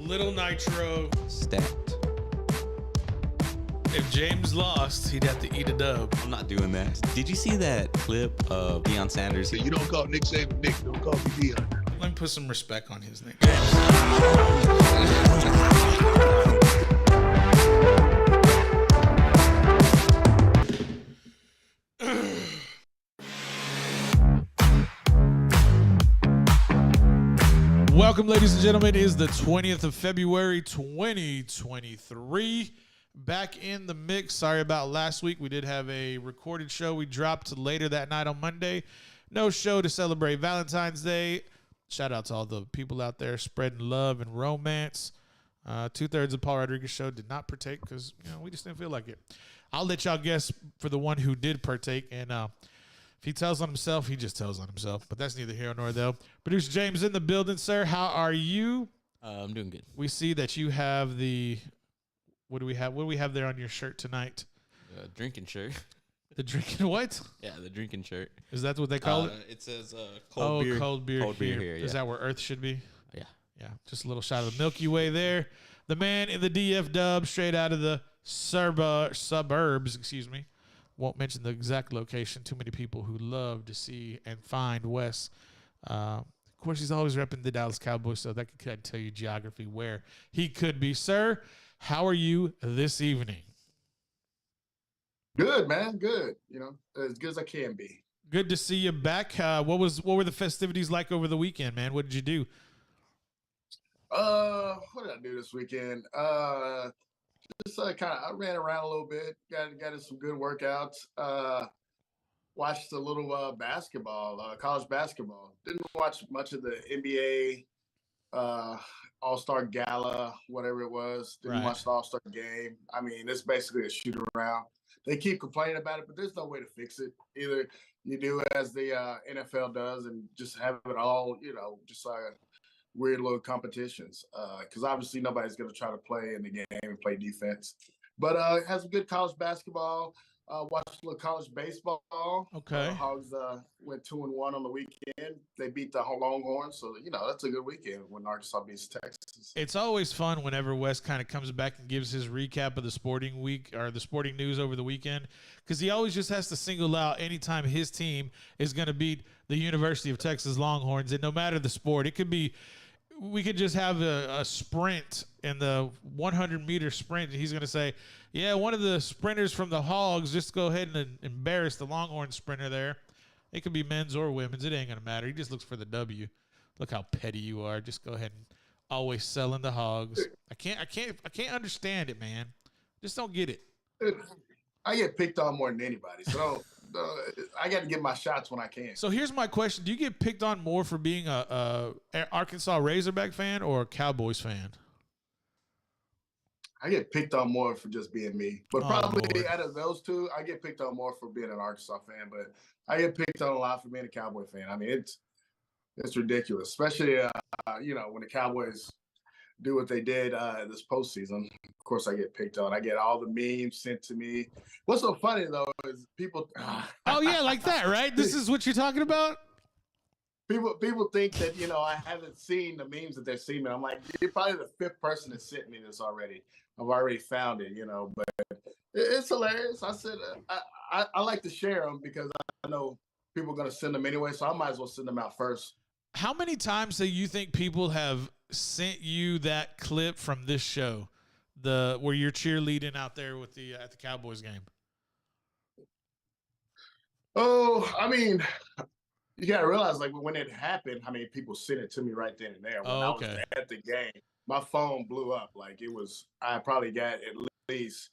Little Nitro. Stacked. If James lost, he'd have to eat a dub. I'm not doing that. Did you see that clip of Deion Sanders? You don't call Nick Saban Nick. Don't call me Deion. Let me put some respect on his name. Welcome, ladies and gentlemen. It is the 20th of February, 2023. Back in the mix. Sorry about last week. We did have a recorded show. We dropped later that night on Monday. No show to celebrate Valentine's Day. Shout out to all the people out there spreading love and romance. 2/3 of Paul Rodriguez show did not partake because we just didn't feel like it. I'll let y'all guess for the one who did partake. And if he tells on himself, he just tells on himself. But that's neither here nor there. Producer James in the building, sir. How are you? I'm doing good. We see that you have the... What do we have? What do we have there on your shirt tonight? Drinking shirt. The drinking what? Yeah, the drinking shirt. Is that what they call it? It says cold beer. Cold beer. Cold beer here. Is that where Earth should be? Yeah. Yeah. Just a little shot of the Milky Way there. The man in the DF dub, straight out of the suburbs. Excuse me. Won't mention the exact location. Too many people who love to see and find Wes. Of course, he's always repping the Dallas Cowboys, so that could kind of tell you geography where he could be, sir. How are you this evening? Good, man. Good. As good as I can be. Good to see you back. What were the festivities like over the weekend, man? What did you do? What did I do this weekend? Just I ran around a little bit. Got in some good workouts. Watched a little basketball, college basketball. Didn't watch much of the NBA All-Star Gala, whatever it was. Didn't watch the All-Star game. I mean, it's basically a shoot around. They keep complaining about it, but there's no way to fix it. Either you do as the NFL does and just have it all, just like weird little competitions. Because obviously nobody's going to try to play in the game and play defense. But has some good college basketball. Watched a little college baseball. Okay. Hogs went 2-1 on the weekend. They beat the Longhorns, so that's a good weekend when Arkansas beats Texas. It's always fun whenever Wes kind of comes back and gives his recap of the sporting week or the sporting news over the weekend, because he always just has to single out anytime his team is going to beat the University of Texas Longhorns, and no matter the sport, it could be. We could just have a sprint in the 100-meter sprint, and he's going to say, yeah, one of the sprinters from the Hogs, just go ahead and embarrass the Longhorn sprinter there. It could be men's or women's. It ain't going to matter. He just looks for the W. Look how petty you are. Just go ahead and always selling the Hogs. I can't understand it, man. Just don't get it. I get picked on more than anybody, so I got to get my shots when I can. So here's my question. Do you get picked on more for being a Arkansas Razorback fan or a Cowboys fan? I get picked on more for just being me. But probably out of those two, I get picked on more for being an Arkansas fan. But I get picked on a lot for being a Cowboy fan. I mean, it's ridiculous, especially, when the Cowboys do what they did this postseason. Of course, I get picked on. I get all the memes sent to me. What's so funny, though, is people... Oh, yeah, like that, right? This is what you're talking about? People think that, I haven't seen the memes that they're seeing. I'm like, you're probably the fifth person that sent me this already. I've already found it, but it's hilarious. I said, I like to share them because I know people are going to send them anyway, so I might as well send them out first. How many times do you think people have sent you that clip from this show, where you're cheerleading out there with at the Cowboys game? Oh, I mean, you got to realize, like, when it happened, how many people sent it to me right then and there. When I was at the game, my phone blew up. Like, I probably got at least,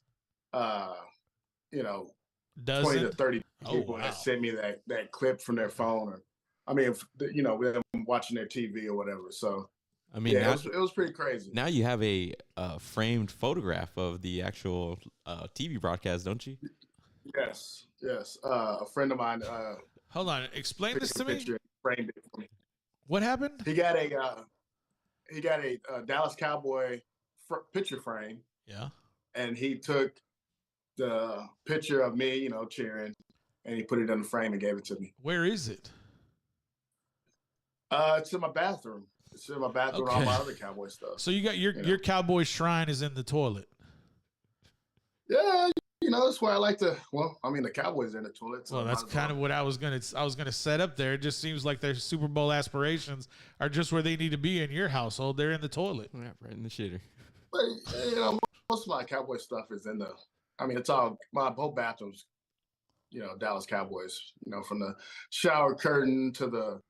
20 to 30 people that sent me that clip from their phone. Or, I mean, with them watching their TV or whatever. So, I mean, yeah, it was pretty crazy. Now you have a framed photograph of the actual TV broadcast, don't you? Yes. A friend of mine. Hold on, explain this to me. Framed it for me. What happened? He got a Dallas Cowboy picture frame. Yeah. And he took the picture of me, cheering, and he put it in the frame and gave it to me. Where is it? It's in my bathroom. It's in my bathroom. All Okay. my other Cowboy stuff. So you got your You know. your Cowboy shrine is in the toilet. Yeah, that's where I like to. Well, I mean, the Cowboys are in the toilet. So Well, that's kind of what I was gonna set up there. It just seems like their Super Bowl aspirations are just where they need to be in your household. They're in the toilet. Yeah, right in the shitter. But most of my Cowboy stuff is in the. I mean, it's all my whole bathroom's. Dallas Cowboys. From the shower curtain to the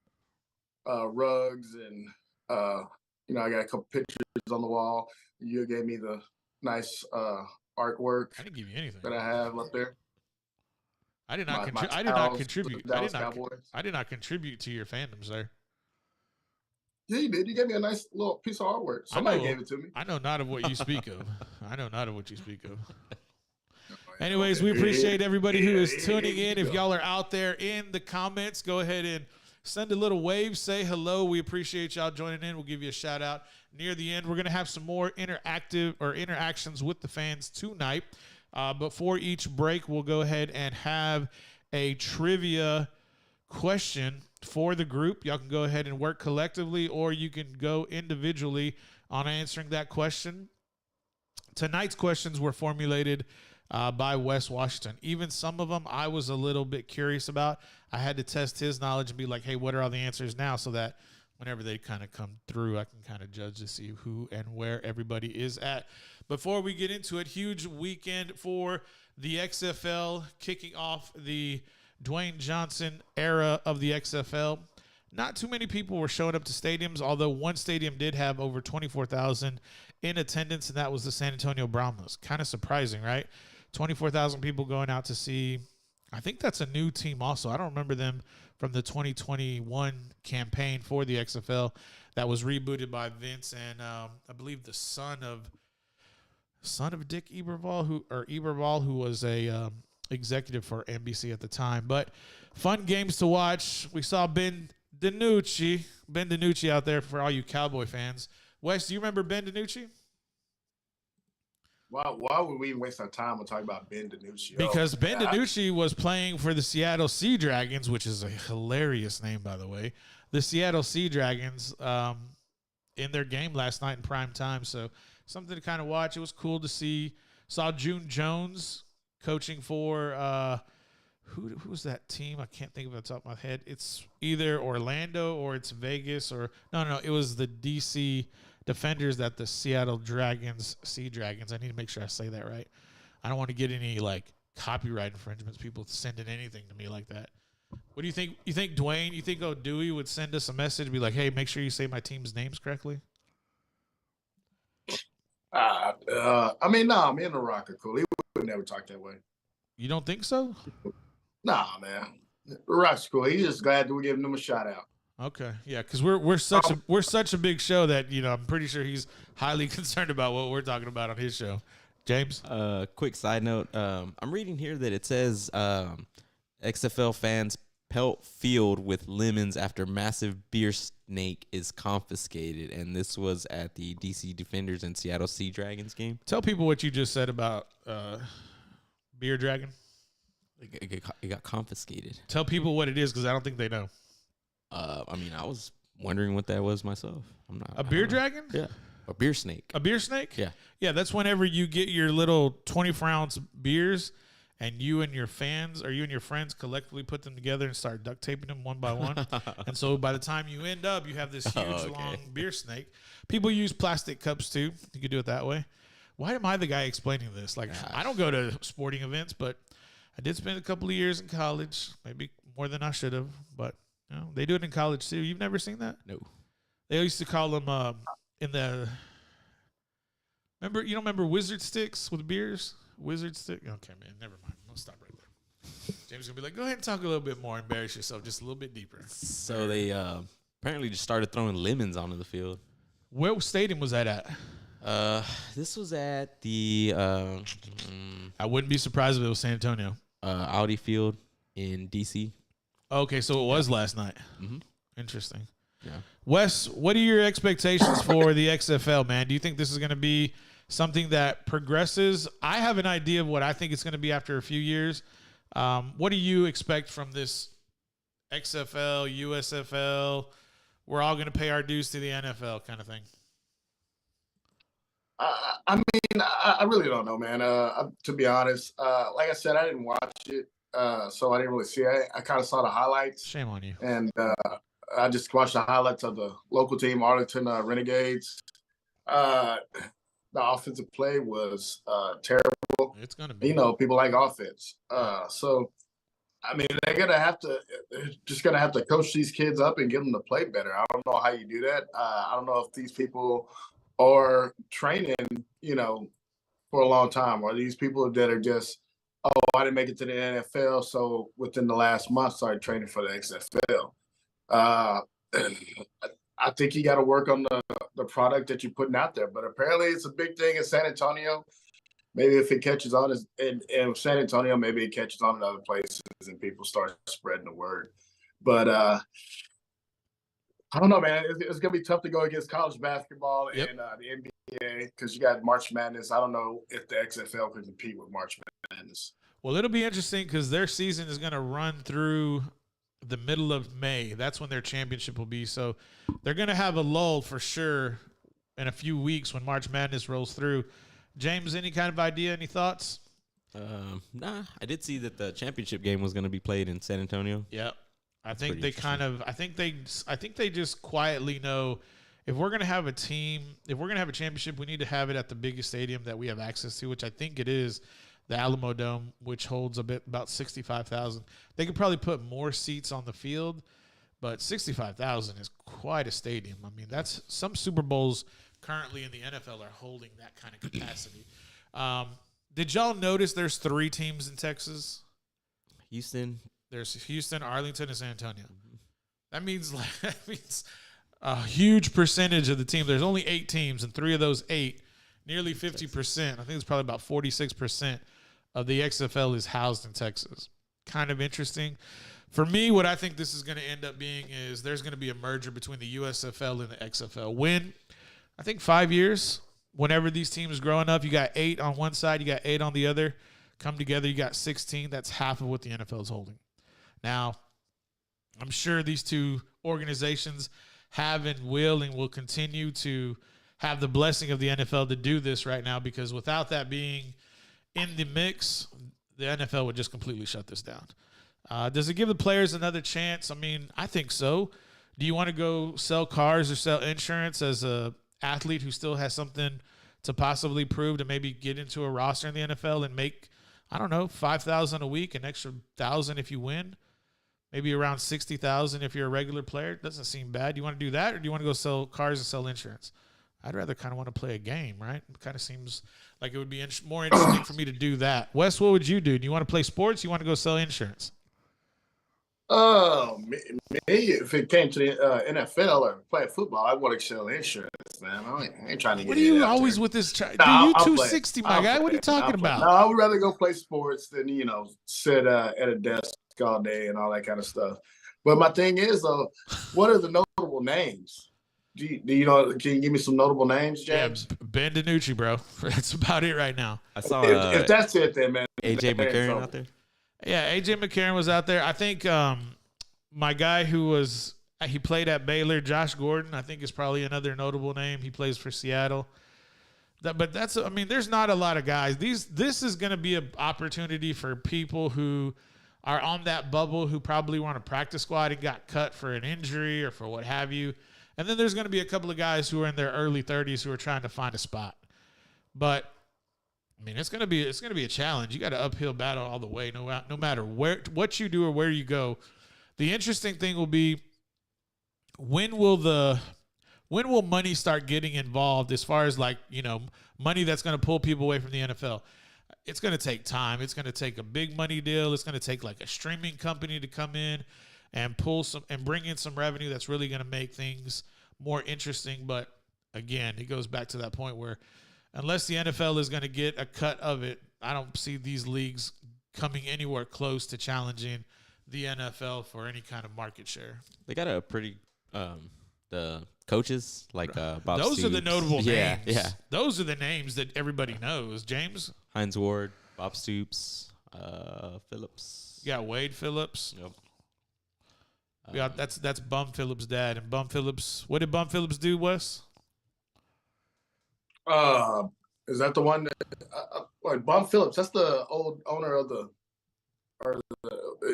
rugs, and I got a couple pictures on the wall. You gave me the nice artwork I didn't give you anything. that I have up there. I did not. My I did not towels to the contribute. Dallas Cowboys. I did not contribute to your fandoms there. Yeah, you did. You gave me a nice little piece of artwork. Somebody gave it to me. I know not of what you speak of. I know not of what you speak of. Anyways, we appreciate everybody who is tuning in. If y'all are out there in the comments, go ahead and send a little wave, say hello. We appreciate y'all joining in. We'll give you a shout out near the end. We're going to have some more interactions with the fans tonight. But for each break, we'll go ahead and have a trivia question for the group. Y'all can go ahead and work collectively, or you can go individually on answering that question. Tonight's questions were formulated by Wes Washington. Even some of them I was a little bit curious about. I had to test his knowledge and be like, hey, what are all the answers now? So that whenever they kind of come through, I can kind of judge to see who and where everybody is at. Before we get into it, huge weekend for the XFL, kicking off the Dwayne Johnson era of the XFL. Not too many people were showing up to stadiums, although one stadium did have over 24,000 in attendance, and that was the San Antonio Brahmas. Kind of surprising, right? 24,000 people going out to see. I think that's a new team also. I don't remember them from the 2021 campaign for the XFL that was rebooted by Vince and I believe the son of Dick Eberval, who was a executive for NBC at the time. But fun games to watch. We saw Ben DiNucci out there for all you Cowboy fans. Wes, do you remember Ben DiNucci? Why would we even waste our time on talking about Ben DiNucci? Because Ben DiNucci was playing for the Seattle Sea Dragons, which is a hilarious name, by the way. The Seattle Sea Dragons in their game last night in prime time. So something to kind of watch. It was cool to see. Saw June Jones coaching for who was that team? I can't think of it off the top of my head. It's either Orlando or it's Vegas or no. It was the DC Defenders that the Seattle Sea Dragons. I need to make sure I say that right. I don't want to get any copyright infringements. People sending anything to me like that. What do you think? You think Dwayne? You think Dewey would send us a message, be like, "Hey, make sure you say my team's names correctly"? I mean, nah, me and The Rock are cool. He would never talk that way. You don't think so? Nah, man. The Rock's cool. He's just glad that we're giving him a shout out. Okay, yeah, because we're such a big show that I'm pretty sure he's highly concerned about what we're talking about on his show. James, Quick side note: I'm reading here that it says XFL fans pelt field with lemons after massive beer snake is confiscated, and this was at the DC Defenders and Seattle Sea Dragons game. tell people what you just said about beer dragon. It got confiscated. Tell people what it is because I don't think they know. I mean, I was wondering what that was myself. A beer dragon? Yeah, a beer snake. A beer snake? Yeah. Yeah, that's whenever you get your little 24-ounce beers and you and your fans or you and your friends collectively put them together and start duct taping them one by one. And so by the time you end up, you have this huge, long beer snake. People use plastic cups too. You could do it that way. Why am I the guy explaining this? I don't go to sporting events, but I did spend a couple of years in college, maybe more than I should have, but they do it in college too. You've never seen that? No. They used to call them remember Wizard Sticks with beers? Wizard Stick? Okay, man, never mind. I'll stop right there. James is going to be like, go ahead and talk a little bit more, embarrass yourself just a little bit deeper. So they apparently just started throwing lemons onto the field. What stadium was that at? This was at the I wouldn't be surprised if it was San Antonio. Audi Field in DC. Okay, so it was last night. Mm-hmm. Interesting. Yeah. Wes, what are your expectations for the XFL, man? Do you think this is going to be something that progresses? I have an idea of what I think it's going to be after a few years. What do you expect from this XFL, USFL, we're all going to pay our dues to the NFL kind of thing? I mean, I really don't know, man. To be honest, like I said, I didn't watch it, so I didn't really see it. I kind of saw the highlights, Shame on you. and I just watched the highlights of the local team, Arlington Renegades. The offensive play was terrible. It's going to be. You know, people like offense. So, I mean, they're just going to have to coach these kids up and get them to play better. I don't know how you do that. I don't know if these people are training, you know, for a long time, or these people that are just, oh, I didn't make it to the NFL, so within the last month started training for the XFL. I think you got to work on the product that you're putting out there. But apparently it's a big thing in San Antonio. Maybe if it catches on in San Antonio, maybe it catches on in other places and people start spreading the word. But I don't know, man. It's going to be tough to go against college basketball and the NBA because you got March Madness. I don't know if the XFL can compete with March Madness. Well, it'll be interesting because their season is going to run through the middle of May. That's when their championship will be. So they're going to have a lull for sure in a few weeks when March Madness rolls through. James, any kind of idea, any thoughts? Nah, I did see that the championship game was going to be played in San Antonio. Yep. I think they just quietly know if we're going to have a team, if we're going to have a championship, we need to have it at the biggest stadium that we have access to, which I think it is the Alamo Dome, which holds about 65,000. They could probably put more seats on the field, but 65,000 is quite a stadium. I mean, that's some Super Bowls currently in the NFL are holding that kind of capacity. Did y'all notice there's 3 teams in Texas? Houston. There's Houston, Arlington, and San Antonio. That means a huge percentage of the team. There's only 8 teams, and 3 of those 8, nearly 50%. I think it's probably about 46% of the XFL is housed in Texas. Kind of interesting. For me, what I think this is going to end up being is there's going to be a merger between the USFL and the XFL. When I think 5 years, whenever these teams grow enough, you got 8 on one side, you got 8 on the other. Come together, you got 16. That's half of what the NFL is holding. Now, I'm sure these 2 organizations have and will continue to have the blessing of the NFL to do this right now, because without that being in the mix, the NFL would just completely shut this down. Does it give the players another chance? I mean, I think so. Do you want to go sell cars or sell insurance as a athlete who still has something to possibly prove to maybe get into a roster in the NFL and make, I don't know, $5,000 a week, an extra $1,000 if you win? Maybe around $60,000 if you're a regular player. It doesn't seem bad. Do you want to do that, or do you want to go sell cars and sell insurance? I'd rather kind of want to play a game, right? It kind of seems like it would be more interesting for me to do that. Wes, what would you do? Do you want to play sports? You want to go sell insurance? Me, if it came to the NFL or playing football, I want to sell insurance, man. I ain't trying to get. What are you always with this? Dude, you 260, my guy. What are you talking about? No, I would rather go play sports than sit at a desk all day and all that kind of stuff. But my thing is, though, what are the notable names? Do you know? Can you give me some notable names, James? Yeah, Ben DiNucci, bro. That's about it right now. I saw if that's it, then man. AJ McCarron out there. Yeah, AJ McCarron was out there. I think my guy he played at Baylor, Josh Gordon, I think is probably another notable name. He plays for Seattle. But there's not a lot of guys. This is going to be an opportunity for people who are on that bubble who probably want a practice squad and got cut for an injury or for what have you. And then there's going to be a couple of guys who are in their early 30s who are trying to find a spot. But I mean, it's going to be a challenge. You got an uphill battle all the way, no matter what you do or where you go. The interesting thing will be when will money start getting involved as far as money that's going to pull people away from the NFL. It's going to take time. It's going to take a big money deal. It's going to take like a streaming company to come in and bring in some revenue that's really going to make things more interesting. But again, it goes back to that point where unless the NFL is going to get a cut of it, I don't see these leagues coming anywhere close to challenging the NFL for any kind of market share. They got a pretty the coaches like Bob Those Stoops. are the notable names. Yeah. Those are the names that everybody knows. James? Hines Ward, Bob Stoops, Phillips. You got Wade Phillips. Yep. Yeah, that's Bum Phillips' dad. And Bum Phillips, what did Bum Phillips do, Wes? Is that the one that Bum Phillips? That's the old owner of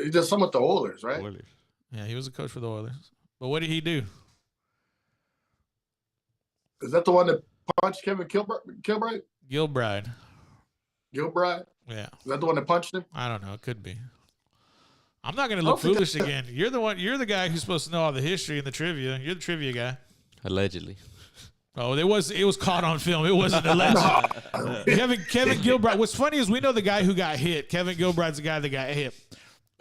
he does some with the Oilers, right? Oilers. Yeah, he was a coach for the Oilers. But what did he do? Is that the one that punched Kevin Gilbride? Gilbride. Gilbride? Yeah. Is that the one that punched him? I don't know. It could be. I'm not going to look foolish again. You're the guy who's supposed to know all the history and the trivia. You're the trivia guy. Allegedly. Oh, it was caught on film. It wasn't alleged. Kevin Gilbride. What's funny is we know the guy who got hit. Kevin Gilbride's the guy that got hit.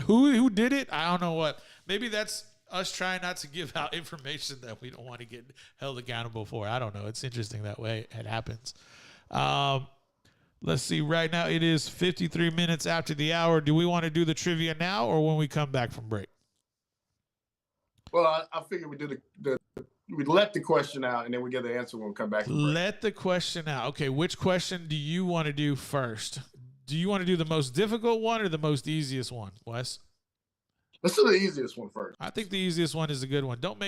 Who did it? I don't know what. Maybe that's us trying not to give out information that we don't want to get held accountable for. I don't know. It's interesting that way it happens. Let's see. Right now it is 53 minutes after the hour. Do we want to do the trivia now or when we come back from break? Well, I figured we do we let the question out and then we get the answer when we come back. Let the question out. Okay, which question do you want to do first? Do you want to do the most difficult one or the most easiest one, Wes? Let's do the easiest one first. I think the easiest one is a good one. Don't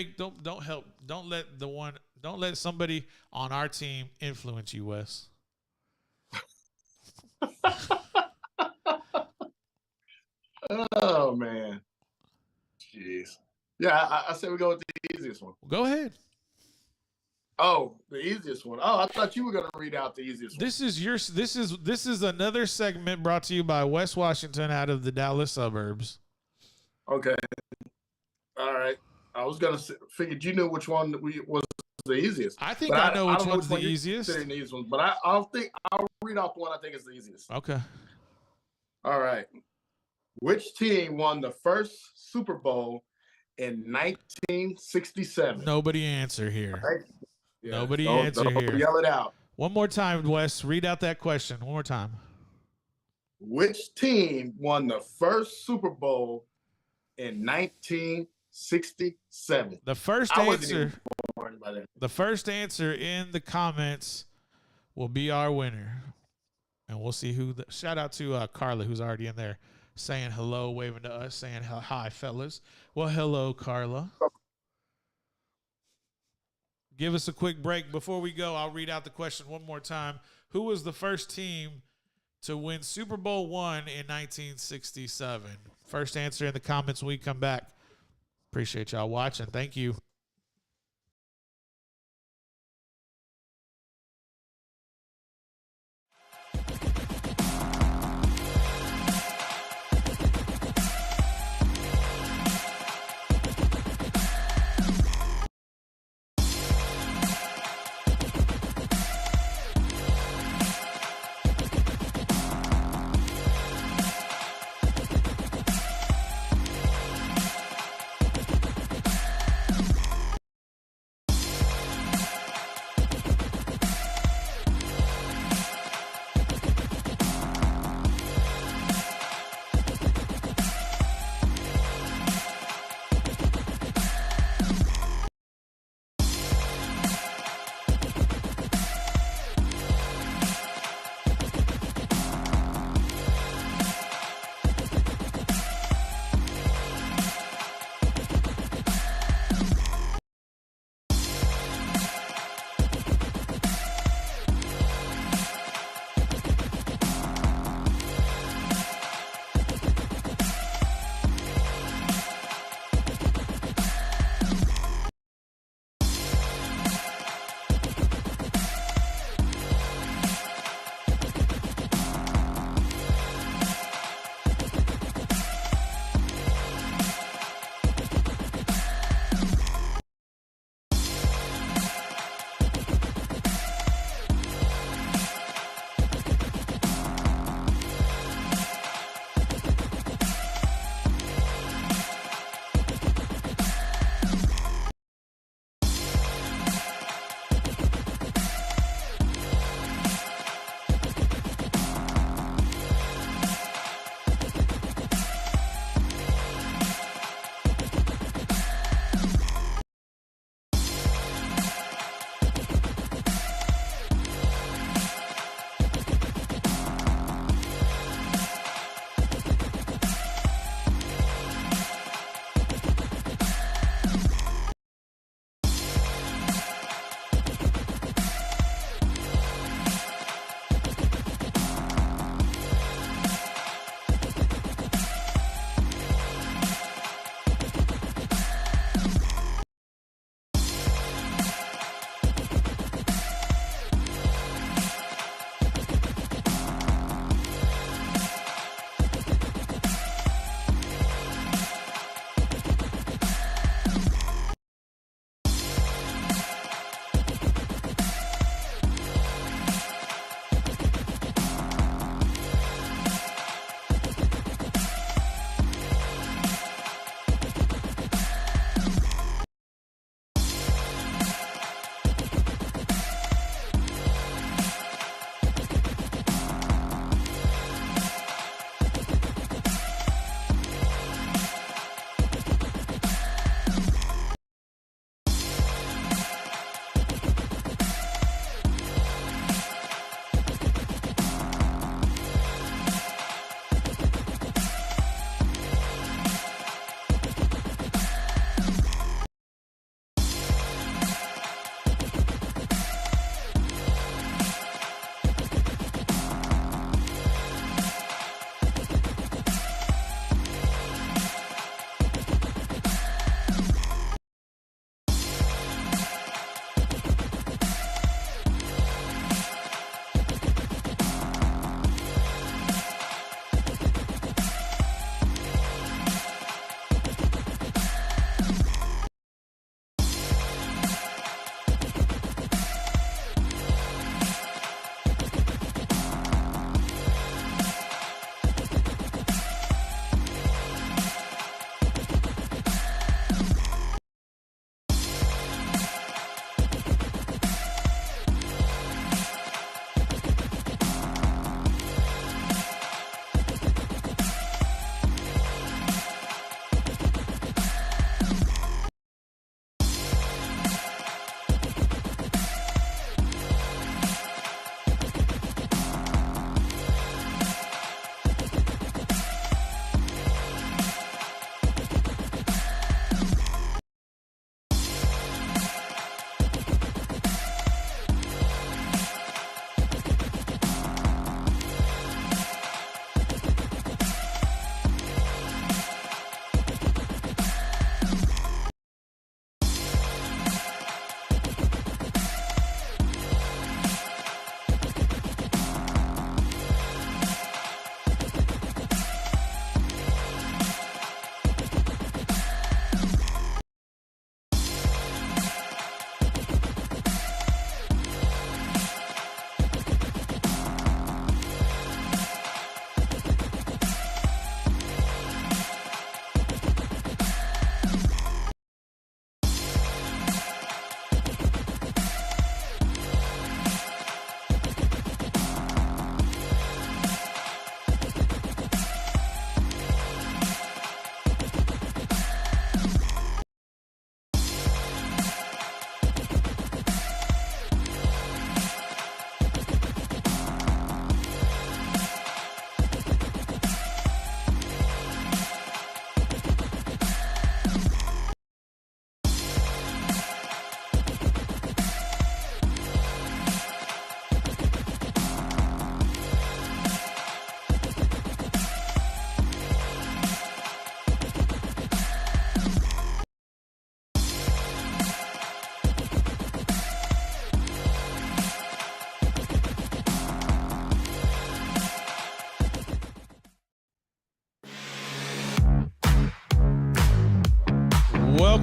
let somebody on our team influence you, Wes. Oh man. Jeez. Yeah, I said we go with the easiest one. Go ahead. Oh, the easiest one. Oh, I thought you were gonna read out the easiest one. This is another segment brought to you by Wes Washington out of the Dallas suburbs. Okay. All right. I was gonna figured you knew which one was the easiest. I think I know which one's the easiest. The easiest one, but I'll read off the one I think is the easiest. Okay. All right. Which team won the first Super Bowl in 1967? Nobody answer here. Right? Yeah, Nobody answer here. Yell it out. One more time, Wes. Read out that question. One more time. Which team won the first Super Bowl in 1967? The first answer in the comments will be our winner. And we'll see who shout out to Carla, who's already in there saying hello, waving to us, saying hi, fellas. Well, hello, Carla. Give us a quick break. Before we go, I'll read out the question one more time. Who was the first team to win Super Bowl I in 1967? First answer in the comments when we come back. Appreciate y'all watching. Thank you.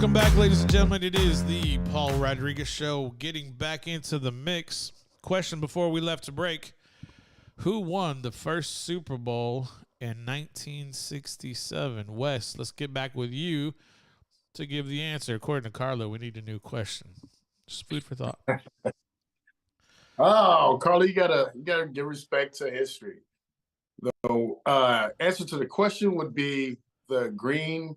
Welcome back, ladies and gentlemen. It is the Paul Rodriguez Show, getting back into the mix. Question before we left to break. Who won the first Super Bowl in 1967? Wes, let's get back with you to give the answer. According to Carlo, we need a new question. Just food for thought. Oh, Carly, you gotta give respect to history. The answer to the question would be the Green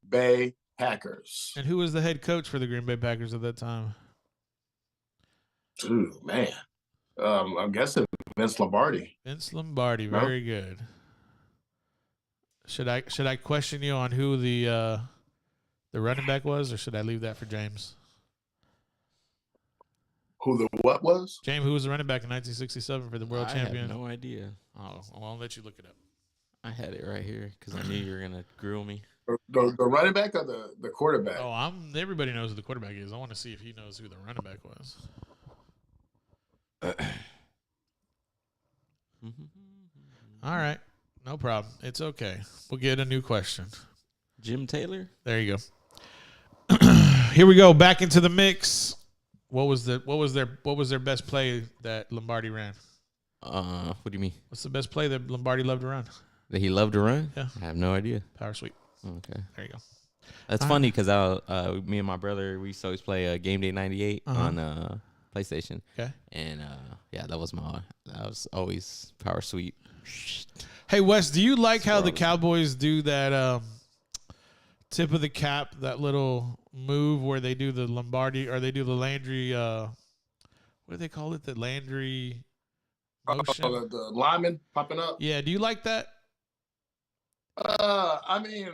Bay Packers. And who was the head coach for the Green Bay Packers at that time? Ooh, man. I'm guessing Vince Lombardi. Vince Lombardi. No? Very good. Should I question you on who the running back was, or should I leave that for James? Who the what was? James, who was the running back in 1967 for the world champion? I have no idea. Oh, well, I'll let you look it up. I had it right here because I knew you were gonna grill me. The running back or the quarterback? Oh, everybody knows who the quarterback is. I want to see if he knows who the running back was. All right. No problem. It's okay. We'll get a new question. Jim Taylor? There you go. Here we go. Back into the mix. What was their best play that Lombardi ran? What do you mean? What's the best play that Lombardi loved to run? That he loved to run? Yeah. I have no idea. Power sweep. Okay. There you go. That's funny because me and my brother, we used to always play Game Day 98 on PlayStation. Okay. And that was always power sweep. Hey, Wes, do you like how the Cowboys do that tip of the cap, that little move where they do the Lombardi, or they do the Landry, what do they call it? The Landry motion? The lineman popping up? Yeah, do you like that? I mean, as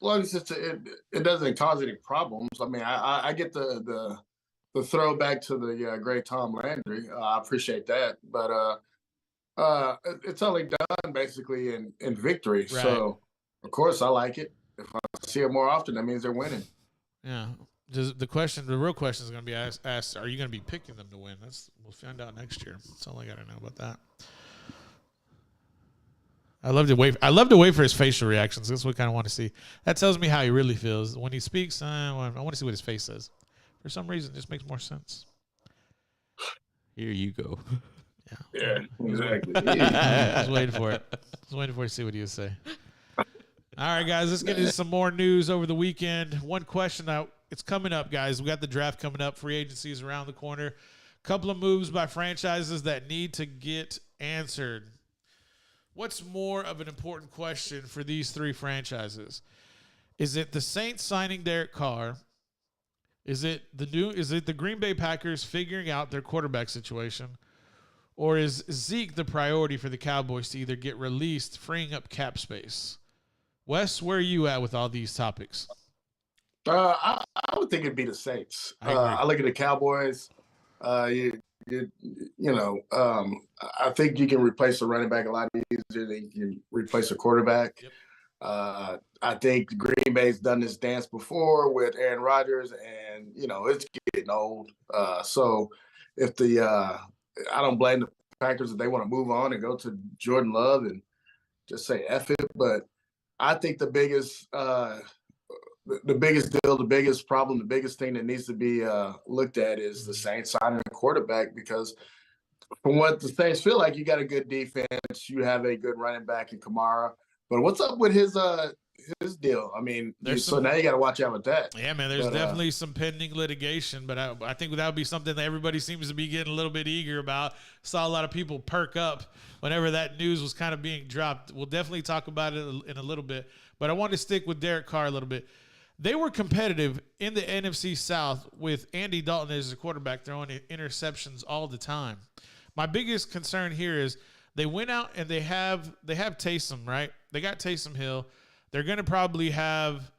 long as it doesn't cause any problems. I mean, I get the throwback to the great Tom Landry. I appreciate that, but it's only done basically in victory. Right. So, of course, I like it. If I see it more often, that means they're winning. Yeah. The real question is going to be asked: are you going to be picking them to win? We'll find out next year. That's all I got to know about that. I love to wait for his facial reactions. That's what I kind of want to see. That tells me how he really feels when he speaks. I want to see what his face says. For some reason, it just makes more sense. Here you go. Yeah, exactly. I was waiting for it. I was waiting for it to see what he would say. All right, guys, let's get into some more news over the weekend. One question out. It's coming up, guys. We got the draft coming up. Free agency is around the corner. Couple of moves by franchises that need to get answered. What's more of an important question for these three franchises? Is it the Saints signing Derek Carr? Is it the Green Bay Packers figuring out their quarterback situation? Or is Zeke the priority for the Cowboys to either get released, freeing up cap space? Wes, where are you at with all these topics? I would think it'd be the Saints. I look at the Cowboys. I think you can replace a running back a lot easier than you can replace a quarterback. Yep. I think Green Bay's done this dance before with Aaron Rodgers, and it's getting old. So if I don't blame the Packers if they want to move on and go to Jordan Love and just say F it. But I think the biggest deal, the biggest problem, the biggest thing that needs to be looked at is the Saints signing a quarterback, because from what the Saints feel like, you got a good defense, you have a good running back in Kamara. But what's up with his deal? I mean, so now you got to watch out with that. Yeah, man, there's definitely some pending litigation, but I think that would be something that everybody seems to be getting a little bit eager about. Saw a lot of people perk up whenever that news was kind of being dropped. We'll definitely talk about it in a little bit, but I want to stick with Derek Carr a little bit. They were competitive in the NFC South with Andy Dalton as a quarterback, throwing interceptions all the time. My biggest concern here is they went out and they have Taysom, right? They got Taysom Hill. They're going to probably have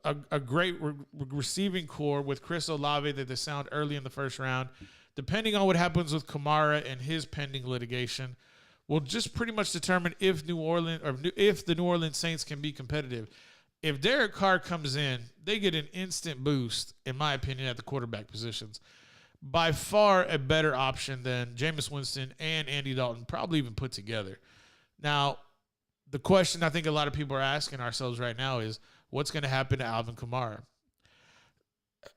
a great receiving core with Chris Olave that they sound early in the first round. Depending on what happens with Kamara and his pending litigation, will just pretty much determine if the New Orleans Saints can be competitive. If Derek Carr comes in, they get an instant boost, in my opinion, at the quarterback positions. By far a better option than Jameis Winston and Andy Dalton, probably even put together. Now, the question I think a lot of people are asking ourselves right now is, what's going to happen to Alvin Kamara?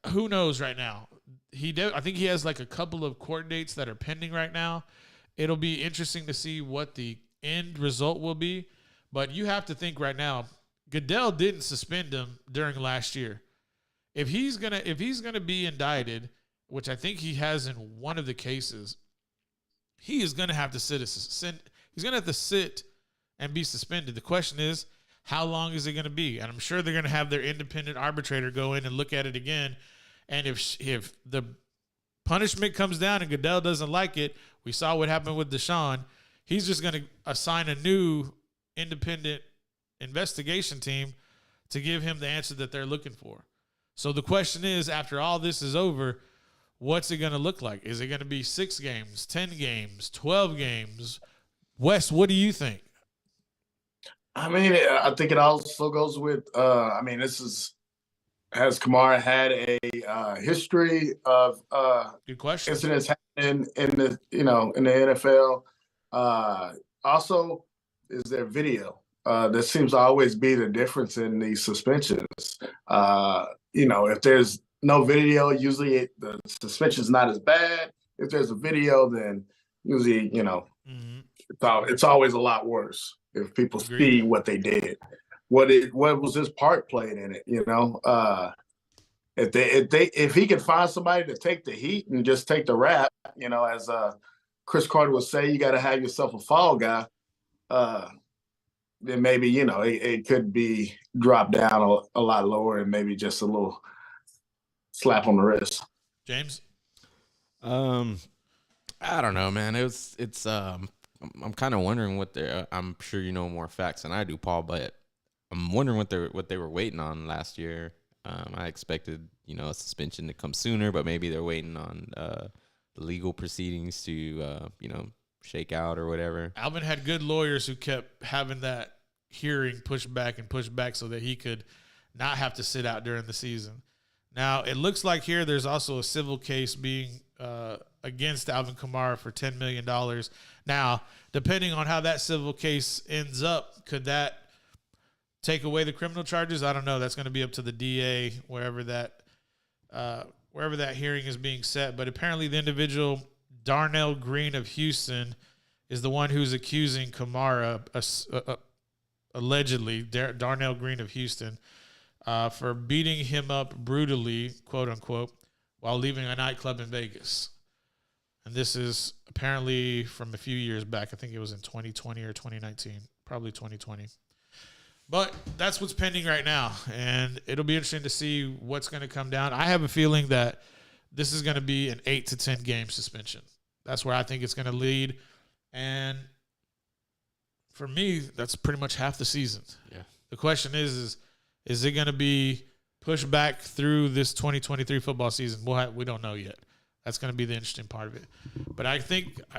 who knows right now? I think he has like a couple of court dates that are pending right now. It'll be interesting to see what the end result will be. But you have to think right now, Goodell didn't suspend him during last year. If he's gonna be indicted, which I think he has in one of the cases, he is gonna have to sit. He's gonna have to sit and be suspended. The question is, how long is it gonna be? And I'm sure they're gonna have their independent arbitrator go in and look at it again. And if the punishment comes down and Goodell doesn't like it, we saw what happened with Deshaun. He's just gonna assign a new independent investigation team to give him the answer that they're looking for. So the question is, after all this is over, what's it going to look like? Is it going to be 6 games, 10 games, 12 games? Wes, what do you think? I mean, I think it also goes with, has Kamara had a history of Good question. incidents happening in the NFL? Also, is there video? That seems to always be the difference in these suspensions. If there's no video, usually the suspension's not as bad. If there's a video, then usually, it's always a lot worse if people see what they did. What was his part played in it? If he could find somebody to take the heat and just take the rap, as Chris Carter would say, you got to have yourself a fall guy. Then maybe, it could be dropped down a lot lower and maybe just a little slap on the wrist. James? I don't know, man. I'm kind of wondering what I'm sure you know more facts than I do, Paul, but I'm wondering what they were waiting on last year. I expected, a suspension to come sooner, but maybe they're waiting on the legal proceedings to, shake out or whatever. Alvin had good lawyers who kept having that hearing pushed back so that he could not have to sit out during the season. Now, it looks like here there's also a civil case being against Alvin Kamara for $10 million. Now, depending on how that civil case ends up, could that take away the criminal charges? I don't know. That's going to be up to the DA, wherever that hearing is being set. But apparently the individual, Darnell Green of Houston, is the one who's accusing Kamara, allegedly, Darnell Green of Houston, for beating him up brutally, quote unquote, while leaving a nightclub in Vegas. And this is apparently from a few years back. I think it was in 2020 or 2019, probably 2020. But that's what's pending right now, and it'll be interesting to see what's going to come down. I have a feeling that this is going to be an 8 to 10 game suspension. That's where I think it's going to lead. And for me, that's pretty much half the season. Yeah. The question is it going to be pushed back through this 2023 football season? We don't know yet. That's going to be the interesting part of it. But I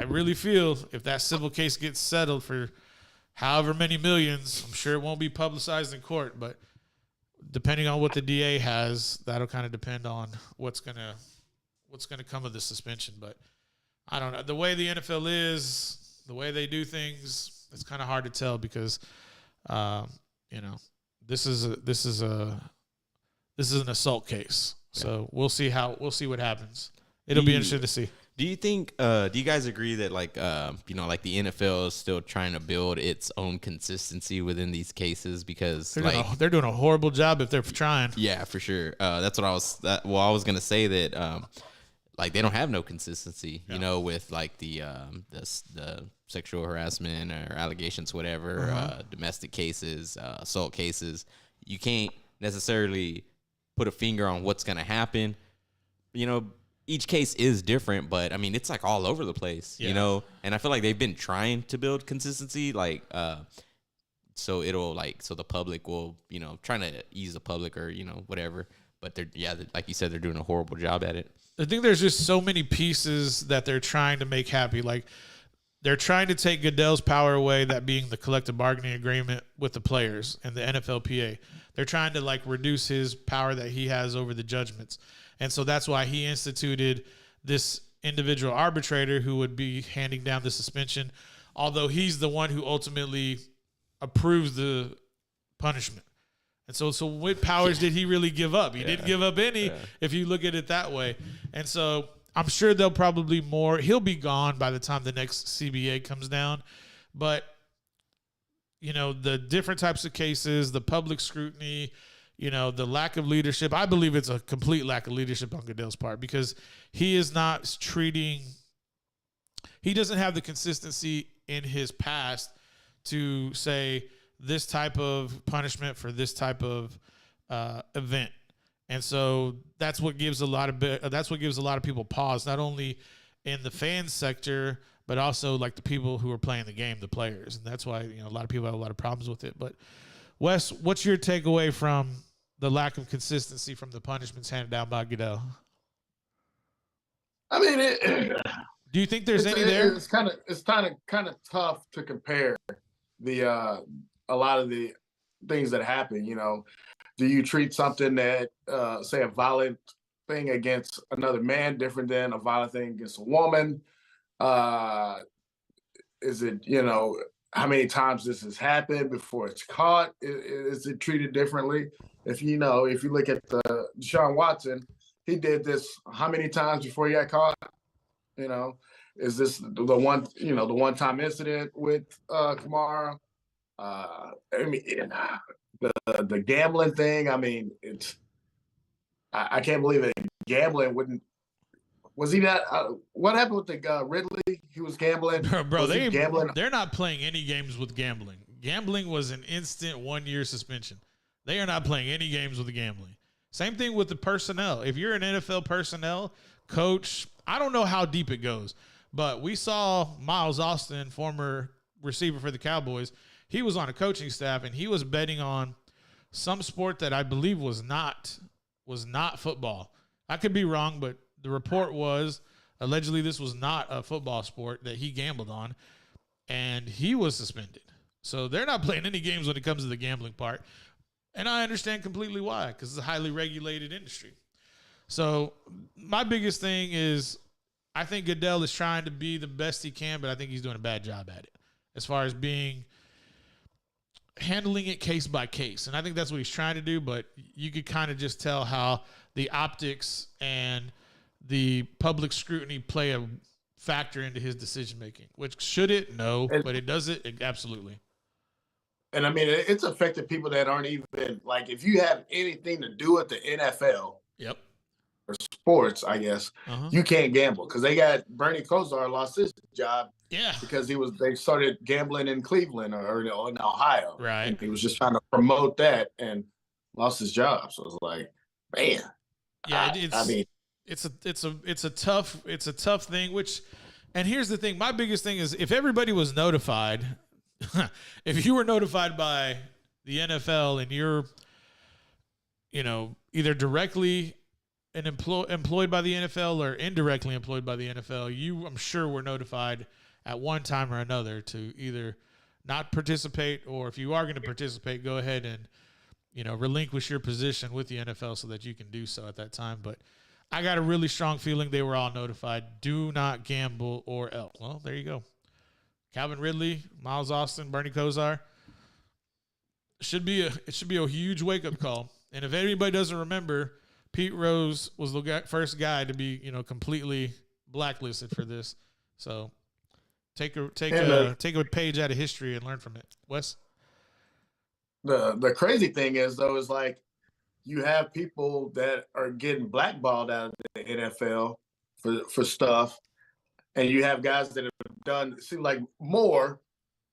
really feel if that civil case gets settled for however many millions, I'm sure it won't be publicized in court, but depending on what the DA has, that'll kind of depend on what's gonna come of the suspension. But I don't know. The way the NFL is, the way they do things, it's kind of hard to tell because, this is an assault case. Yeah. So we'll see what happens. It'll be interesting to see. Do you think? Do you guys agree that like the NFL is still trying to build its own consistency within these cases because they're doing a horrible job if they're trying. Yeah, for sure. That's what I was gonna say that they don't have no consistency, with like the sexual harassment or allegations, whatever, domestic cases, assault cases. You can't necessarily put a finger on what's gonna happen. Each case is different, but I mean, it's like all over the place, and I feel like they've been trying to build consistency, so the public will, trying to ease the public or, whatever, but like you said, they're doing a horrible job at it. I think there's just so many pieces that they're trying to make happy. Like they're trying to take Goodell's power away, that being the collective bargaining agreement with the players and the NFLPA. They're trying to reduce his power that he has over the judgments. And so that's why he instituted this individual arbitrator who would be handing down the suspension, although he's the one who ultimately approves the punishment. And so what powers did he really give up? He didn't give up any, if you look at it that way. And so I'm sure they'll probably he'll be gone by the time the next CBA comes down. But, the different types of cases, the public scrutiny, the lack of leadership. I believe it's a complete lack of leadership on Goodell's part because he is not he doesn't have the consistency in his past to say this type of punishment for this type of event. And so that's what gives a lot of people pause, not only in the fan sector, but also like the people who are playing the game, the players. And that's why, a lot of people have a lot of problems with it. But Wes, what's your takeaway from the lack of consistency from the punishments handed down by Goodell? I mean, do you think there's any there? It's kind of tough to compare a lot of the things that happen. Do you treat something that say a violent thing against another man different than a violent thing against a woman? Is it how many times this has happened before it's caught? Is it treated differently? If you look at the Deshaun Watson, he did this how many times before he got caught? Is this the one-time incident with Kamara? I mean, the gambling thing. I mean, I can't believe it. Gambling wouldn't. Was he not? What happened with the Ridley? He was gambling. Bro, they're not playing any games with gambling. Gambling was an instant 1-year suspension. They are not playing any games with the gambling. Same thing with the personnel. If you're an NFL personnel coach, I don't know how deep it goes, but we saw Miles Austin, former receiver for the Cowboys. He was on a coaching staff and he was betting on some sport that I believe was not football. I could be wrong, but the report was allegedly this was not a football sport that he gambled on, and he was suspended. So they're not playing any games when it comes to the gambling part. And I understand completely why, because it's a highly regulated industry. So my biggest thing is I think Goodell is trying to be the best he can, but I think he's doing a bad job at it as far as handling it case by case. And I think that's what he's trying to do, but you could kind of just tell how the optics and the public scrutiny play a factor into his decision-making, which should it? No, but it does it absolutely. And I mean, it's affected people that aren't even like, if you have anything to do with the NFL, yep, or sports, I guess, you can't gamble because they got Bernie Kosar lost his job. Yeah, because they started gambling in Cleveland or in Ohio. Right. And he was just trying to promote that and lost his job. So it was like, man. Yeah, it's a tough thing, and here's the thing. My biggest thing is if everybody was notified, if you were notified by the NFL and you're, either directly employed by the NFL or indirectly employed by the NFL, I'm sure were notified at one time or another to either not participate, or if you are going to participate, go ahead and, relinquish your position with the NFL so that you can do so at that time. But I got a really strong feeling they were all notified. Do not gamble or else. Well, there you go. Calvin Ridley, Miles Austin, Bernie Kosar. It should be a huge wake-up call. And if anybody doesn't remember, Pete Rose was the first guy to be, completely blacklisted for this. So take a page out of history and learn from it. Wes? The crazy thing is, though, is like you have people that are getting blackballed out of the NFL for stuff, and you have guys that have done, it seems like, more,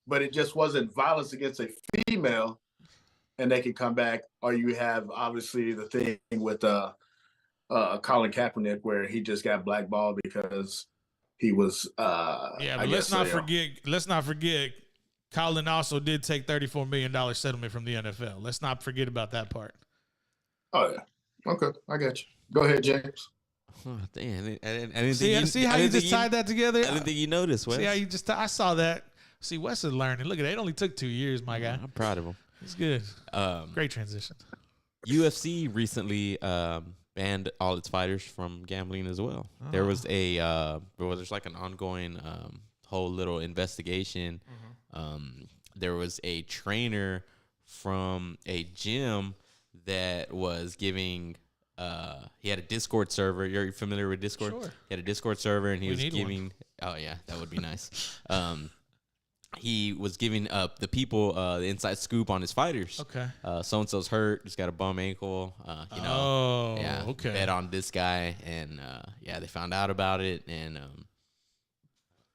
but it just wasn't violence against a female, and they can come back. Or you have, obviously, the thing with Colin Kaepernick where he just got blackballed because he was but let's not forget Colin also did take $34 million settlement from the NFL. Let's not forget about that part. Oh yeah. Okay, I got you. Go ahead, James. Oh, damn. I didn't see how you just tied that together? I didn't think you noticed, Wes. See how you just I saw that. See, Wes is learning. Look at that. It only took 2 years, my guy. I'm proud of him. It's good. Great transition. UFC recently banned all its fighters from gambling as well. Oh. There was there's like an ongoing whole little investigation. There was a trainer from a gym that was giving. He had a Discord server. You're familiar with Discord? Sure. He had a Discord server, and he We was need giving. one. Oh yeah, that would be nice. He was giving up the people the inside scoop on his fighters. Okay. So and so's hurt, just got a bum ankle. Oh, yeah, okay. bet on this guy, and they found out about it, and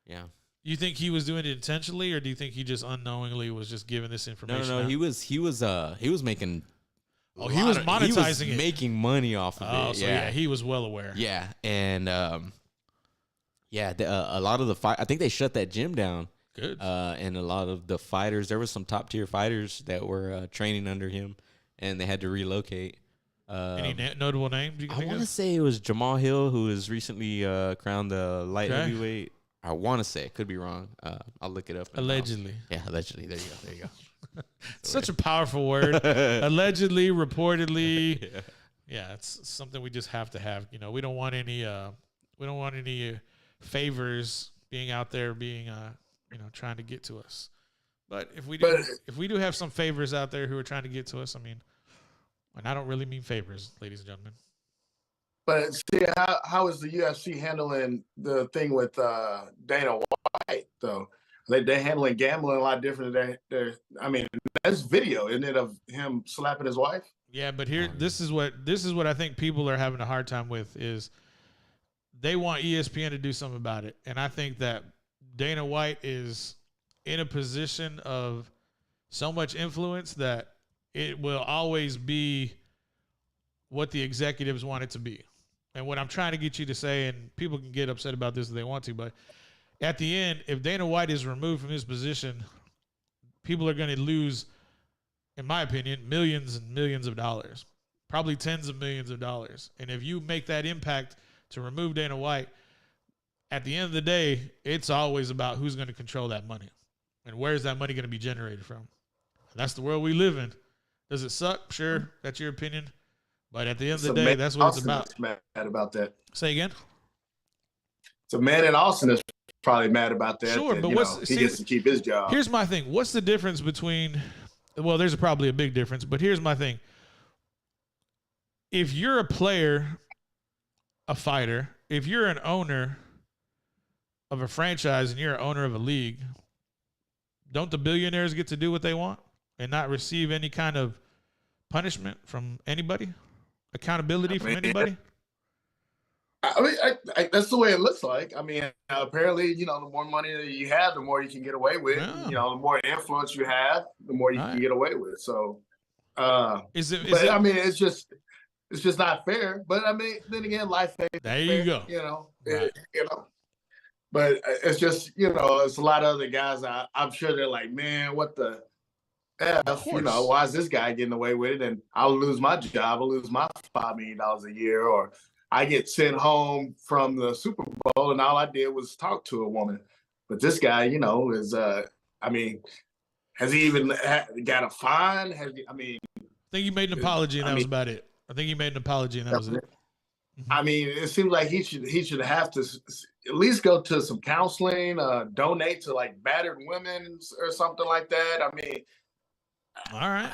yeah. You think he was doing it intentionally, or do you think he just unknowingly was just giving this information? No. out? He was making. Oh, he was monetizing it. Making money off of Oh, it. so yeah, he was well aware. Yeah, and a lot of the fight. I think they shut that gym down. Good. And a lot of the fighters, there was some top tier fighters that were training under him, and they had to relocate. Any notable names you can I think want to of? say it was Jamal Hill, who was recently crowned the light Okay. heavyweight. I want to say, could be wrong. I'll look it up. Allegedly. Yeah, allegedly. There you go. Such a powerful word. Allegedly, reportedly. Yeah, it's something we just have to have. You know, we don't want any favors being out there being trying to get to us. But if we do have some favors out there who are trying to get to us, I mean, and I don't really mean favors, ladies and gentlemen. But see, how is the UFC handling the thing with Dana White though? They're handling gambling a lot different. I mean, that's video, isn't it, of him slapping his wife? Yeah, but this is what I think people are having a hard time with is they want ESPN to do something about it, and I think that Dana White is in a position of so much influence that it will always be what the executives want it to be. And what I'm trying to get you to say, and people can get upset about this if they want to, but at the end, if Dana White is removed from his position, people are going to lose, in my opinion, millions and millions of dollars, probably tens of millions of dollars. And if you make that impact to remove Dana White, at the end of the day, it's always about who's going to control that money and where's that money going to be generated from. That's the world we live in. Does it suck? Sure, that's your opinion. But at the end of the day, that's what it's about. Mad about that. Say again? So man in Austin is probably mad about that. Sure, that, but he gets to keep his job. Here's my thing. What's the difference between – well, there's probably a big difference, but here's my thing. If you're a player, a fighter, if you're an owner of a franchise and you're an owner of a league, don't the billionaires get to do what they want and not receive any kind of punishment from anybody? Accountability from anybody? I mean, that's the way it looks like. I mean, apparently, the more money that you have, the more you can get away with. Yeah. The more influence you have, the more you can get away with. So, I mean, it's just not fair. But I mean, then again, life ain't there fair, you go. Right. But it's just, it's a lot of other guys. I'm sure they're like, man, what the F? Why is this guy getting away with it? And I'll lose my job. I'll lose my $5 million a year, or I get sent home from the Super Bowl and all I did was talk to a woman. But this guy, is, I mean, has he even got a fine? I think he made an apology and that was about it. I think he made an apology and that was it. I mean, it seems like he should have to at least go to some counseling, donate to like battered women or something like that. I mean, all right.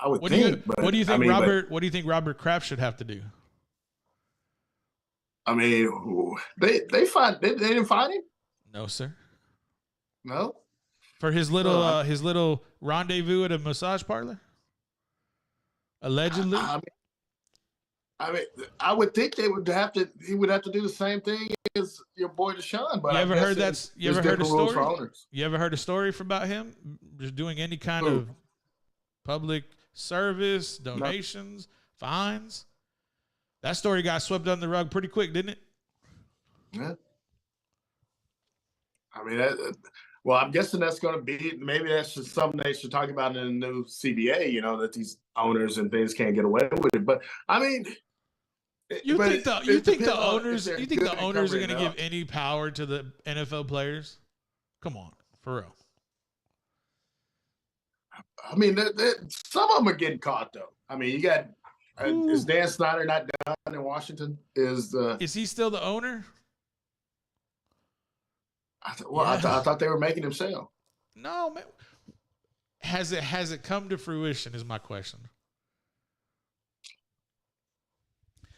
I would think. What do you think Robert Kraft should have to do? I mean, they didn't find him? No, sir. No? For his little rendezvous at a massage parlor? Allegedly? I would think he would have to do the same thing as your boy Deshaun. But you ever heard a story? You ever heard a story about him just doing any kind of public service, donations, fines? That story got swept under the rug pretty quick, didn't it? Yeah. I mean, well, I'm guessing that's going to be, maybe that's just something they should talk about in the new CBA, that these owners and things can't get away with it. But I mean, you think the owners are going to give any power to the NFL players? Come on, for real. I mean, some of them are getting caught though. I mean, you got is Dan Snyder not done in Washington? Is he still the owner? I thought they were making him sell. No, man. has it come to fruition? Is my question.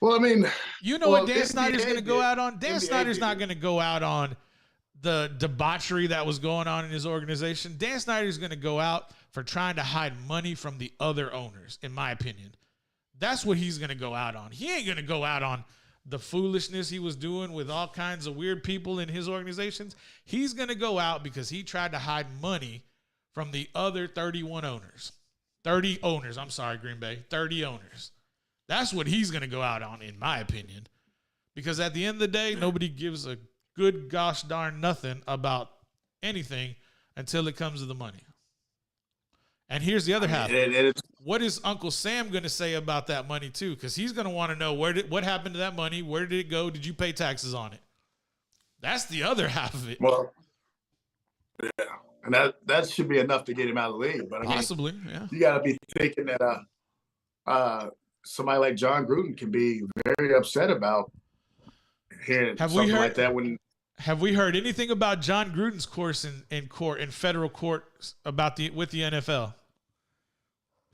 Well, I mean, You know what Dan NBA Snyder's going to go did. out on? Dan NBA Snyder's did. not going to go out on the debauchery that was going on in his organization. Dan Snyder's going to go out for trying to hide money from the other owners, in my opinion. That's what he's going to go out on. He ain't going to go out on the foolishness he was doing with all kinds of weird people in his organizations. He's going to go out because he tried to hide money from the other 31 owners. 30 owners. I'm sorry, Green Bay. 30 owners. That's what he's going to go out on, in my opinion. Because at the end of the day, nobody gives a good gosh darn nothing about anything until it comes to the money. And here's the other half. What is Uncle Sam going to say about that money too? Because he's going to want to know what happened to that money? Where did it go? Did you pay taxes on it? That's the other half of it. Well, yeah, and that should be enough to get him out of the league. But I mean, Possibly, yeah. you got to be thinking that somebody like John Gruden can be very upset about hearing something like that. Have we heard anything about John Gruden's course in federal court with the NFL?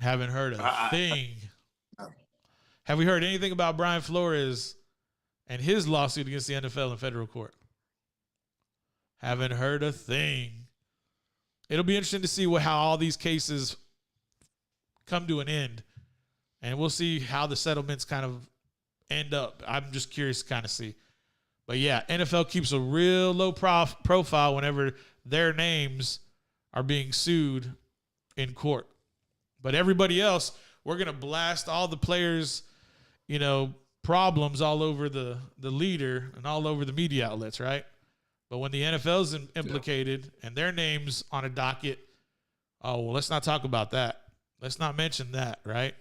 Haven't heard a thing. Have we heard anything about Brian Flores and his lawsuit against the NFL in federal court? Haven't heard a thing. It'll be interesting to see how all these cases come to an end, and we'll see how the settlements kind of end up. I'm just curious to kind of see. But yeah, NFL keeps a real low profile whenever their names are being sued in court. But everybody else, we're going to blast all the players, problems all over the leader and all over the media outlets, right? But when the NFL's implicated and their name's on a docket, let's not talk about that. Let's not mention that, right?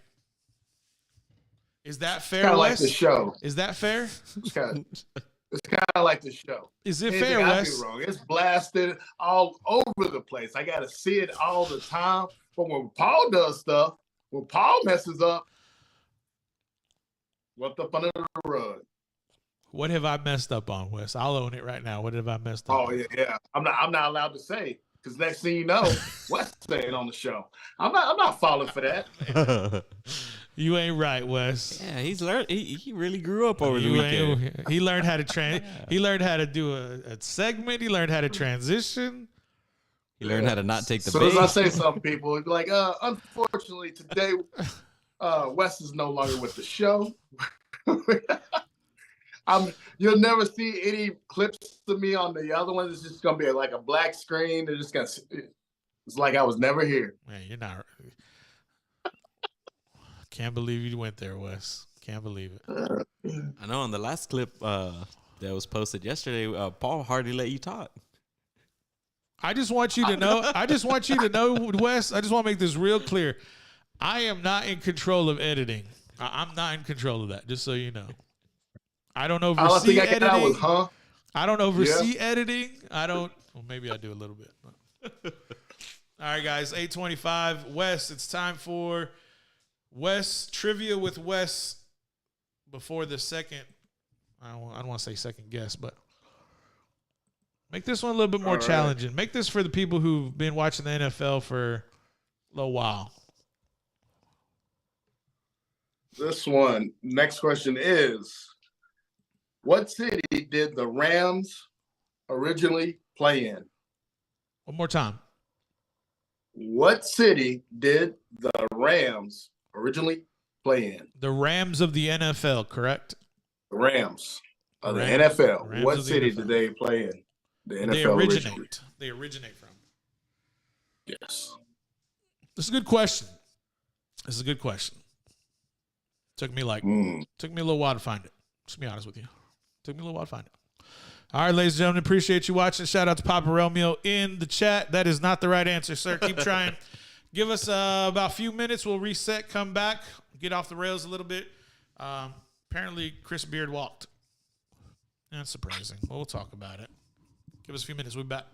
Is that fair, Kind of like Wes? the show. Is that fair? It's kind of like the show. Is it Anything fair, I Wes? do wrong, it's blasted all over the place. I got to see it all the time. But when Paul does stuff, when Paul messes up, what's up under the rug? What have I messed up on, Wes? I'll own it right now. What have I messed up? Oh yeah. I'm not allowed to say because next thing you know, Wes saying on the show. I'm not falling for that. You ain't right, Wes. Yeah, he's learned. He really grew up over the weekend. He learned how to He learned how to do a segment. He learned how to transition. He learned how to not take the As soon as bait. I say something, people would be like, unfortunately today, Wes is no longer with the show. You'll never see any clips of me on the other ones. It's just gonna be like a black screen. They're just gonna. It's like I was never here. Man, you're not. Can't believe you went there, Wes. Can't believe it. I know on the last clip that was posted yesterday, Paul hardly let you talk. I just want you to know, Wes, I just want to make this real clear. I am not in control of editing. I'm not in control of that, just so you know. I don't oversee editing. I don't oversee editing. Well, maybe I do a little bit. All right, guys, 8:25. Wes, it's time for Wes Trivia with Wes before the second. I don't want to say second guess, but make this one a little bit more challenging. Make this for the people who've been watching the NFL for a little while. This one. Next question is, what city did the Rams originally play in? One more time. What city did the Rams originally play in? The Rams of the NFL, correct? The Rams of the Rams NFL. What of the city NFL. did they play in? The NFL They originate. They originate from. Yes. This is a good question. Took me a little while to find it. Just to be honest with you. Took me a little while to find it. All right, ladies and gentlemen, appreciate you watching. Shout out to Papa Romeo in the chat. That is not the right answer, sir. Keep trying. Give us about a few minutes. We'll reset, come back, get off the rails a little bit. Apparently, Chris Beard walked. That's surprising. We'll talk about it. Give us a few minutes. We'll be back.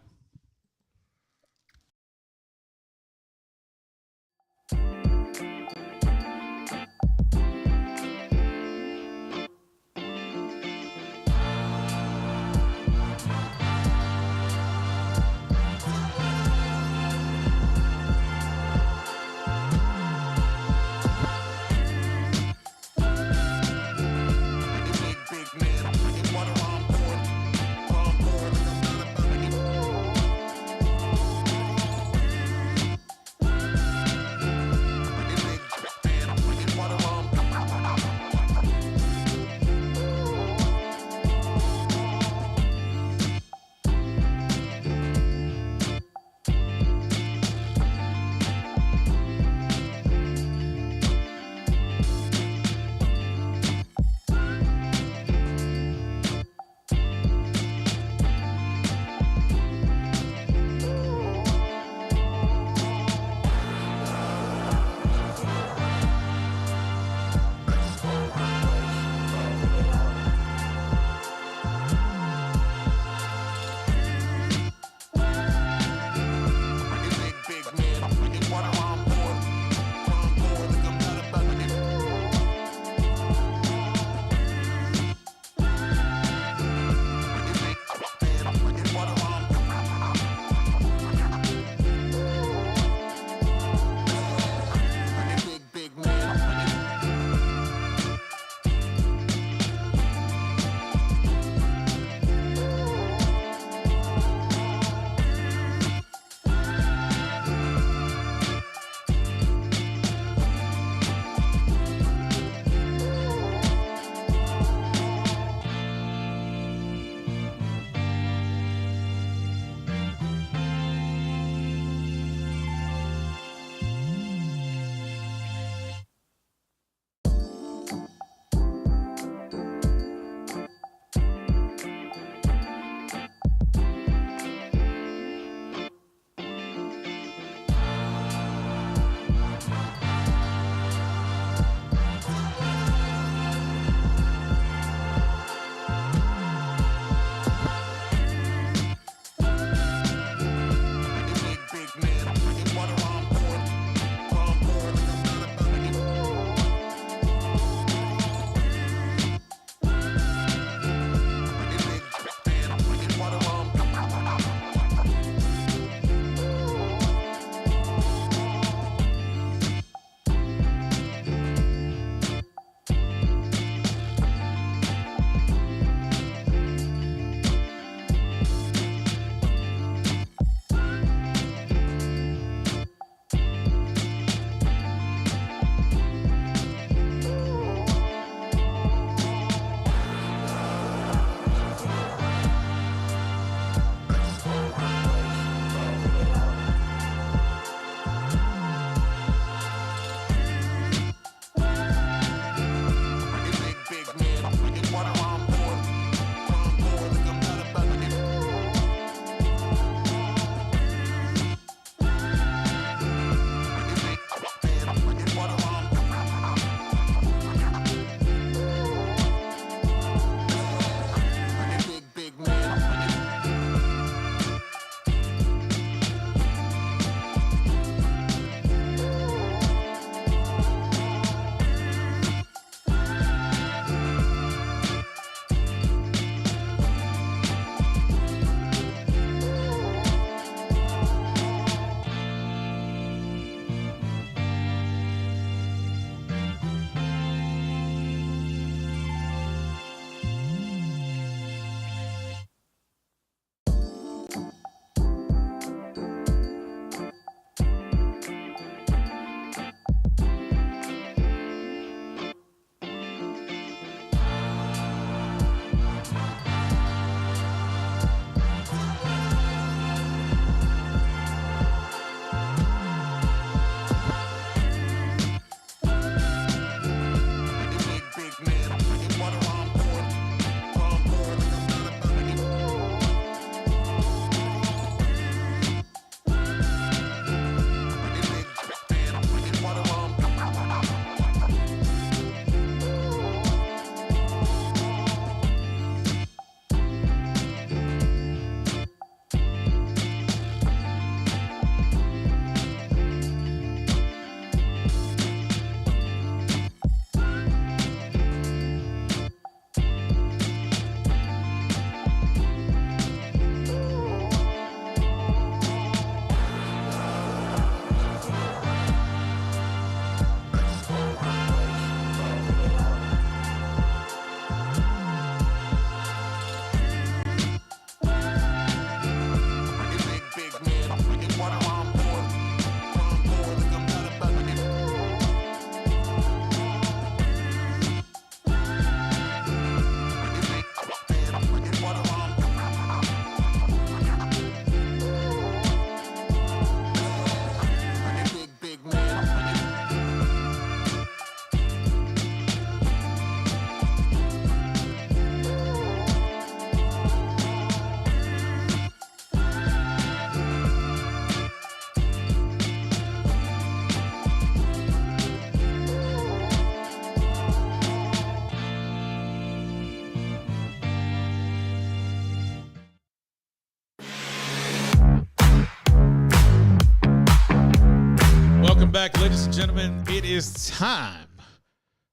back, ladies and gentlemen. It is time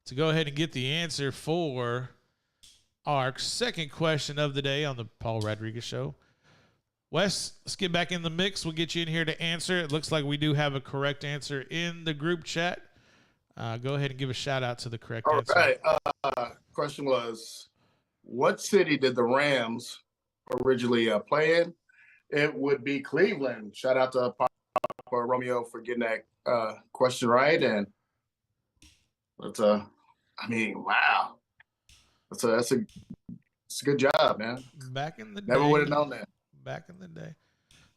to go ahead and get the answer for our second question of the day on the Paul Rodriguez Show. Wes, let's get back in the mix. We'll get you in here to answer. It looks like we do have a correct answer in the group chat. Go ahead and give a shout out to the correct answer. All right. Question was, what city did the Rams originally play in? It would be Cleveland. Shout out to Papa Romeo for getting that question right. And that's wow. That's a good job, man. Back in the day. Never would have known that. Back in the day.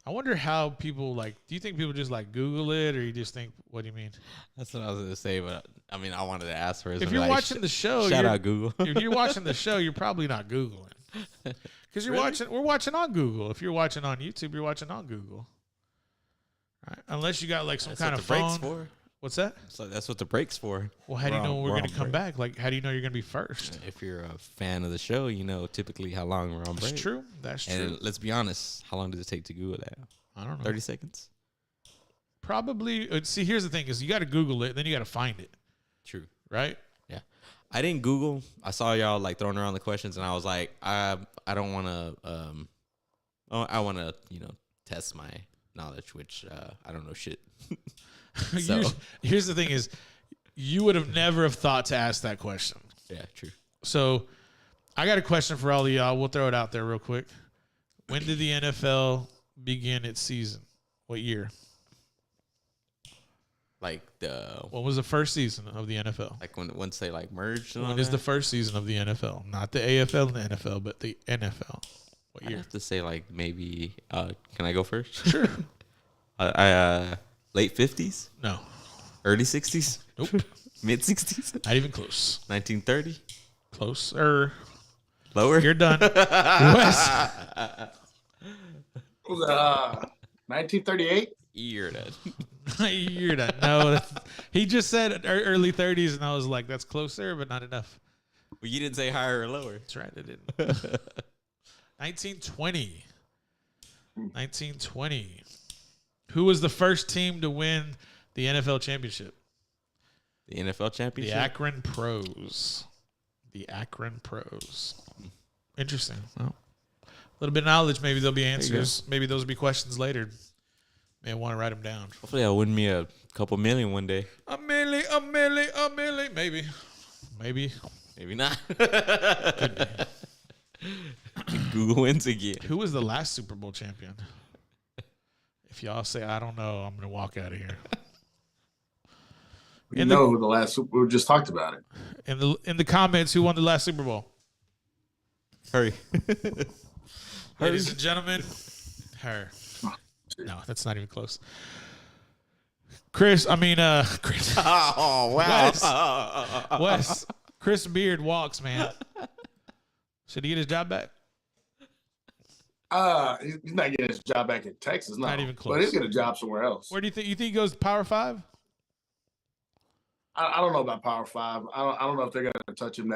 I wonder how people do you think people just Google it, or you just think, what do you mean? That's what I was going to say, but I mean, I wanted to ask first. If you're watching the show, shout out Google. If you're watching the show, you're probably not Googling. Because we're watching on Google. If you're watching on YouTube, you're watching on Google. Right? Unless you got some that's kind what of the phone. break's for. What's that? So that's what the break's for. Well, how do you know we're going to come back? How do you know you're going to be first? If you're a fan of the show, you know typically how long we're on break. That's true. That's true. And let's be honest, how long does it take to Google that? I don't know. 30 seconds? Probably. See, here's the thing: is you got to Google it, then you got to find it. True. Right? Yeah. I didn't Google. I saw y'all throwing around the questions, and I was like, I don't want to. I want to test my knowledge, which I don't know shit. So here's the thing: is you would have never have thought to ask that question. Yeah, true. So I got a question for all of y'all. We'll throw it out there real quick. When did the NFL begin its season? What year? What was the first season of the NFL? Once they merged. When is the first season of the NFL? Not the AFL and the NFL, but the NFL. What year? I have to say maybe. Can I go first? Sure. Late 50s? No. Early 60s? Nope. Mid 60s? Not even close. 1930? Closer. Lower? You're done. Wes. 1938? You're done. You're done. No, he just said early 30s, and I was like, that's closer, but not enough. Well, you didn't say higher or lower. That's right, I didn't. 1920. 1920. Who was the first team to win the NFL championship? The NFL championship? The Akron Pros. The Akron Pros. Interesting. Well, a little bit of knowledge. Maybe there'll be answers. Maybe those will be questions later. May want to write them down. Hopefully I'll win me a couple million one day. A million. Maybe. Maybe not. Google wins again. Who was the last Super Bowl champion? If y'all say, I don't know, I'm going to walk out of here. You know who the last Super Bowl, we just talked about it. In the comments, who won the last Super Bowl? Hurry. Ladies and gentlemen, her. No, that's not even close. Chris. Oh, wow. Wes. Chris Beard walks, man. Should he get his job back? He's not getting his job back in Texas, no. Not even close. But he'll get a job somewhere else. Where do you think? You think he goes to Power 5? I don't know about Power 5. I don't know if they're going to touch him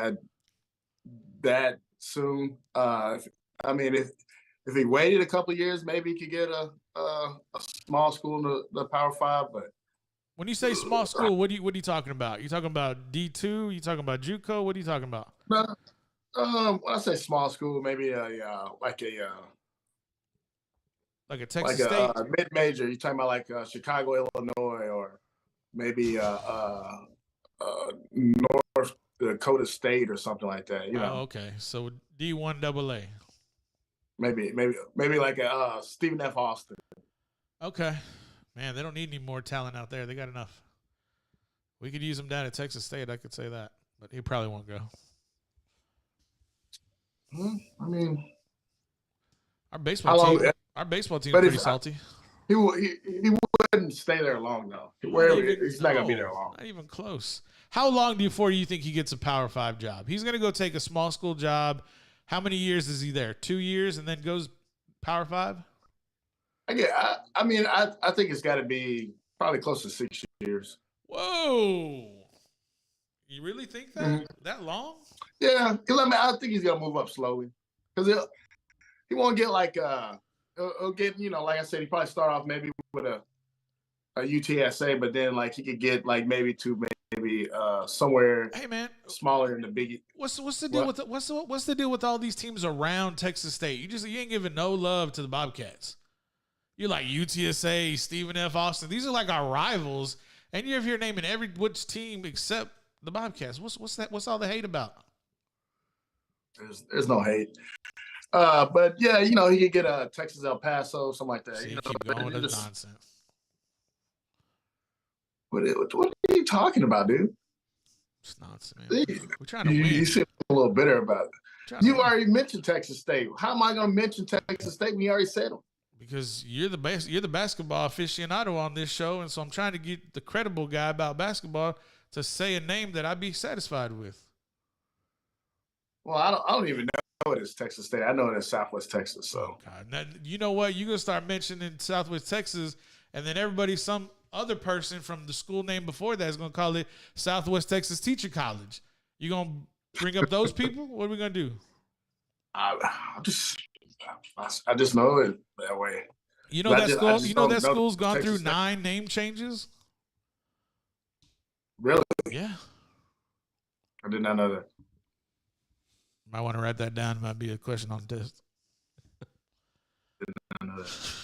that soon. If he waited a couple of years, maybe he could get a small school in the Power 5. But when you say small school, what are you talking about? You talking about D2? You talking about JUCO? What are you talking about? When I say small school, maybe like a Texas State mid-major. You're talking about Chicago, Illinois, or maybe North Dakota State or something like that. You know. Oh, okay. So D1 AA. Maybe like a Stephen F. Austin. Okay. Man, they don't need any more talent out there. They got enough. We could use him down at Texas State. I could say that, but he probably won't go. Our baseball team is pretty salty. He wouldn't stay there long though. He's not gonna be there long. Not even close. How long before you think he gets a Power 5 job? He's gonna go take a small school job. How many years is he there? 2 years and then goes Power 5? I think it's got to be probably close to 6 years. Whoa! You really think that? Mm-hmm. That long? Yeah, I think he's gonna move up slowly because he won't get he'll get like I said, he probably start off maybe with UTSA, but then like he could get like maybe somewhere Hey man, smaller in the Big. what's the deal What? with what's the deal with all these teams around Texas State? You ain't giving no love to the Bobcats. You're like UTSA, Stephen F. Austin. These are like our rivals, and you're here naming every which team except the Bobcats. What's that? What's all the hate about? There's no hate. But yeah, you know, he could get a Texas El Paso, something like that. See, You know, keep going with just- nonsense. what are you talking about, dude? It's nonsense, man. We're trying to You win. seem a little bitter about it. Trying to You win. already mentioned Texas State. How am I going to mention Texas State when you already said them? Because you're the best, you're the basketball aficionado on this show, and so I'm trying to get the credible guy about basketball to say a name that I'd be satisfied with. Well, I don't even know it is Texas State. I know it is Southwest Texas. So God, now, you know what? You're gonna start mentioning Southwest Texas, and then everybody, some other person from the school name before that is gonna call it Southwest Texas Teacher College. You gonna bring up those people? What are we gonna do? I just know it that way. You know But I that just- school. I just You know don't that know school's gone Texas through State. 9 name changes. Really, Yeah, I did not know that. might want to write that down. It might be a question on the test. I know that.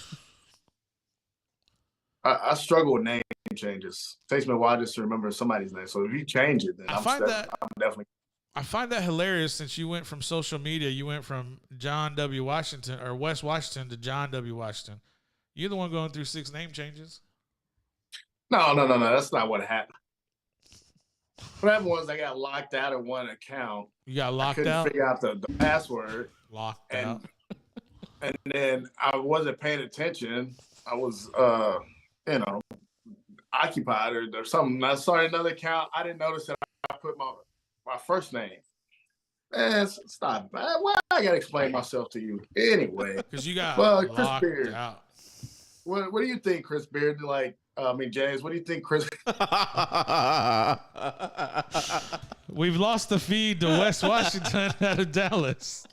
I struggle with name changes. It takes me a while just to remember somebody's name. So if you change it, then I I'm definitely. I find that hilarious since you went from social media, you went from John W. Washington or West Washington to John W. Washington. You're the one going through 6 name changes. No. That's not what happened. What happened was I got locked out of one account. You got I locked couldn't out. figure out the password, Locked and out. and then I wasn't paying attention. I was, occupied or something. I started another account. I didn't notice that I put my first name. Man, stop. Why I gotta explain myself to you anyway? Because you got Well, Chris locked Beard. out. What do you think, Chris Beard? James, what do you think, Chris? We've lost the feed to West Washington out of Dallas.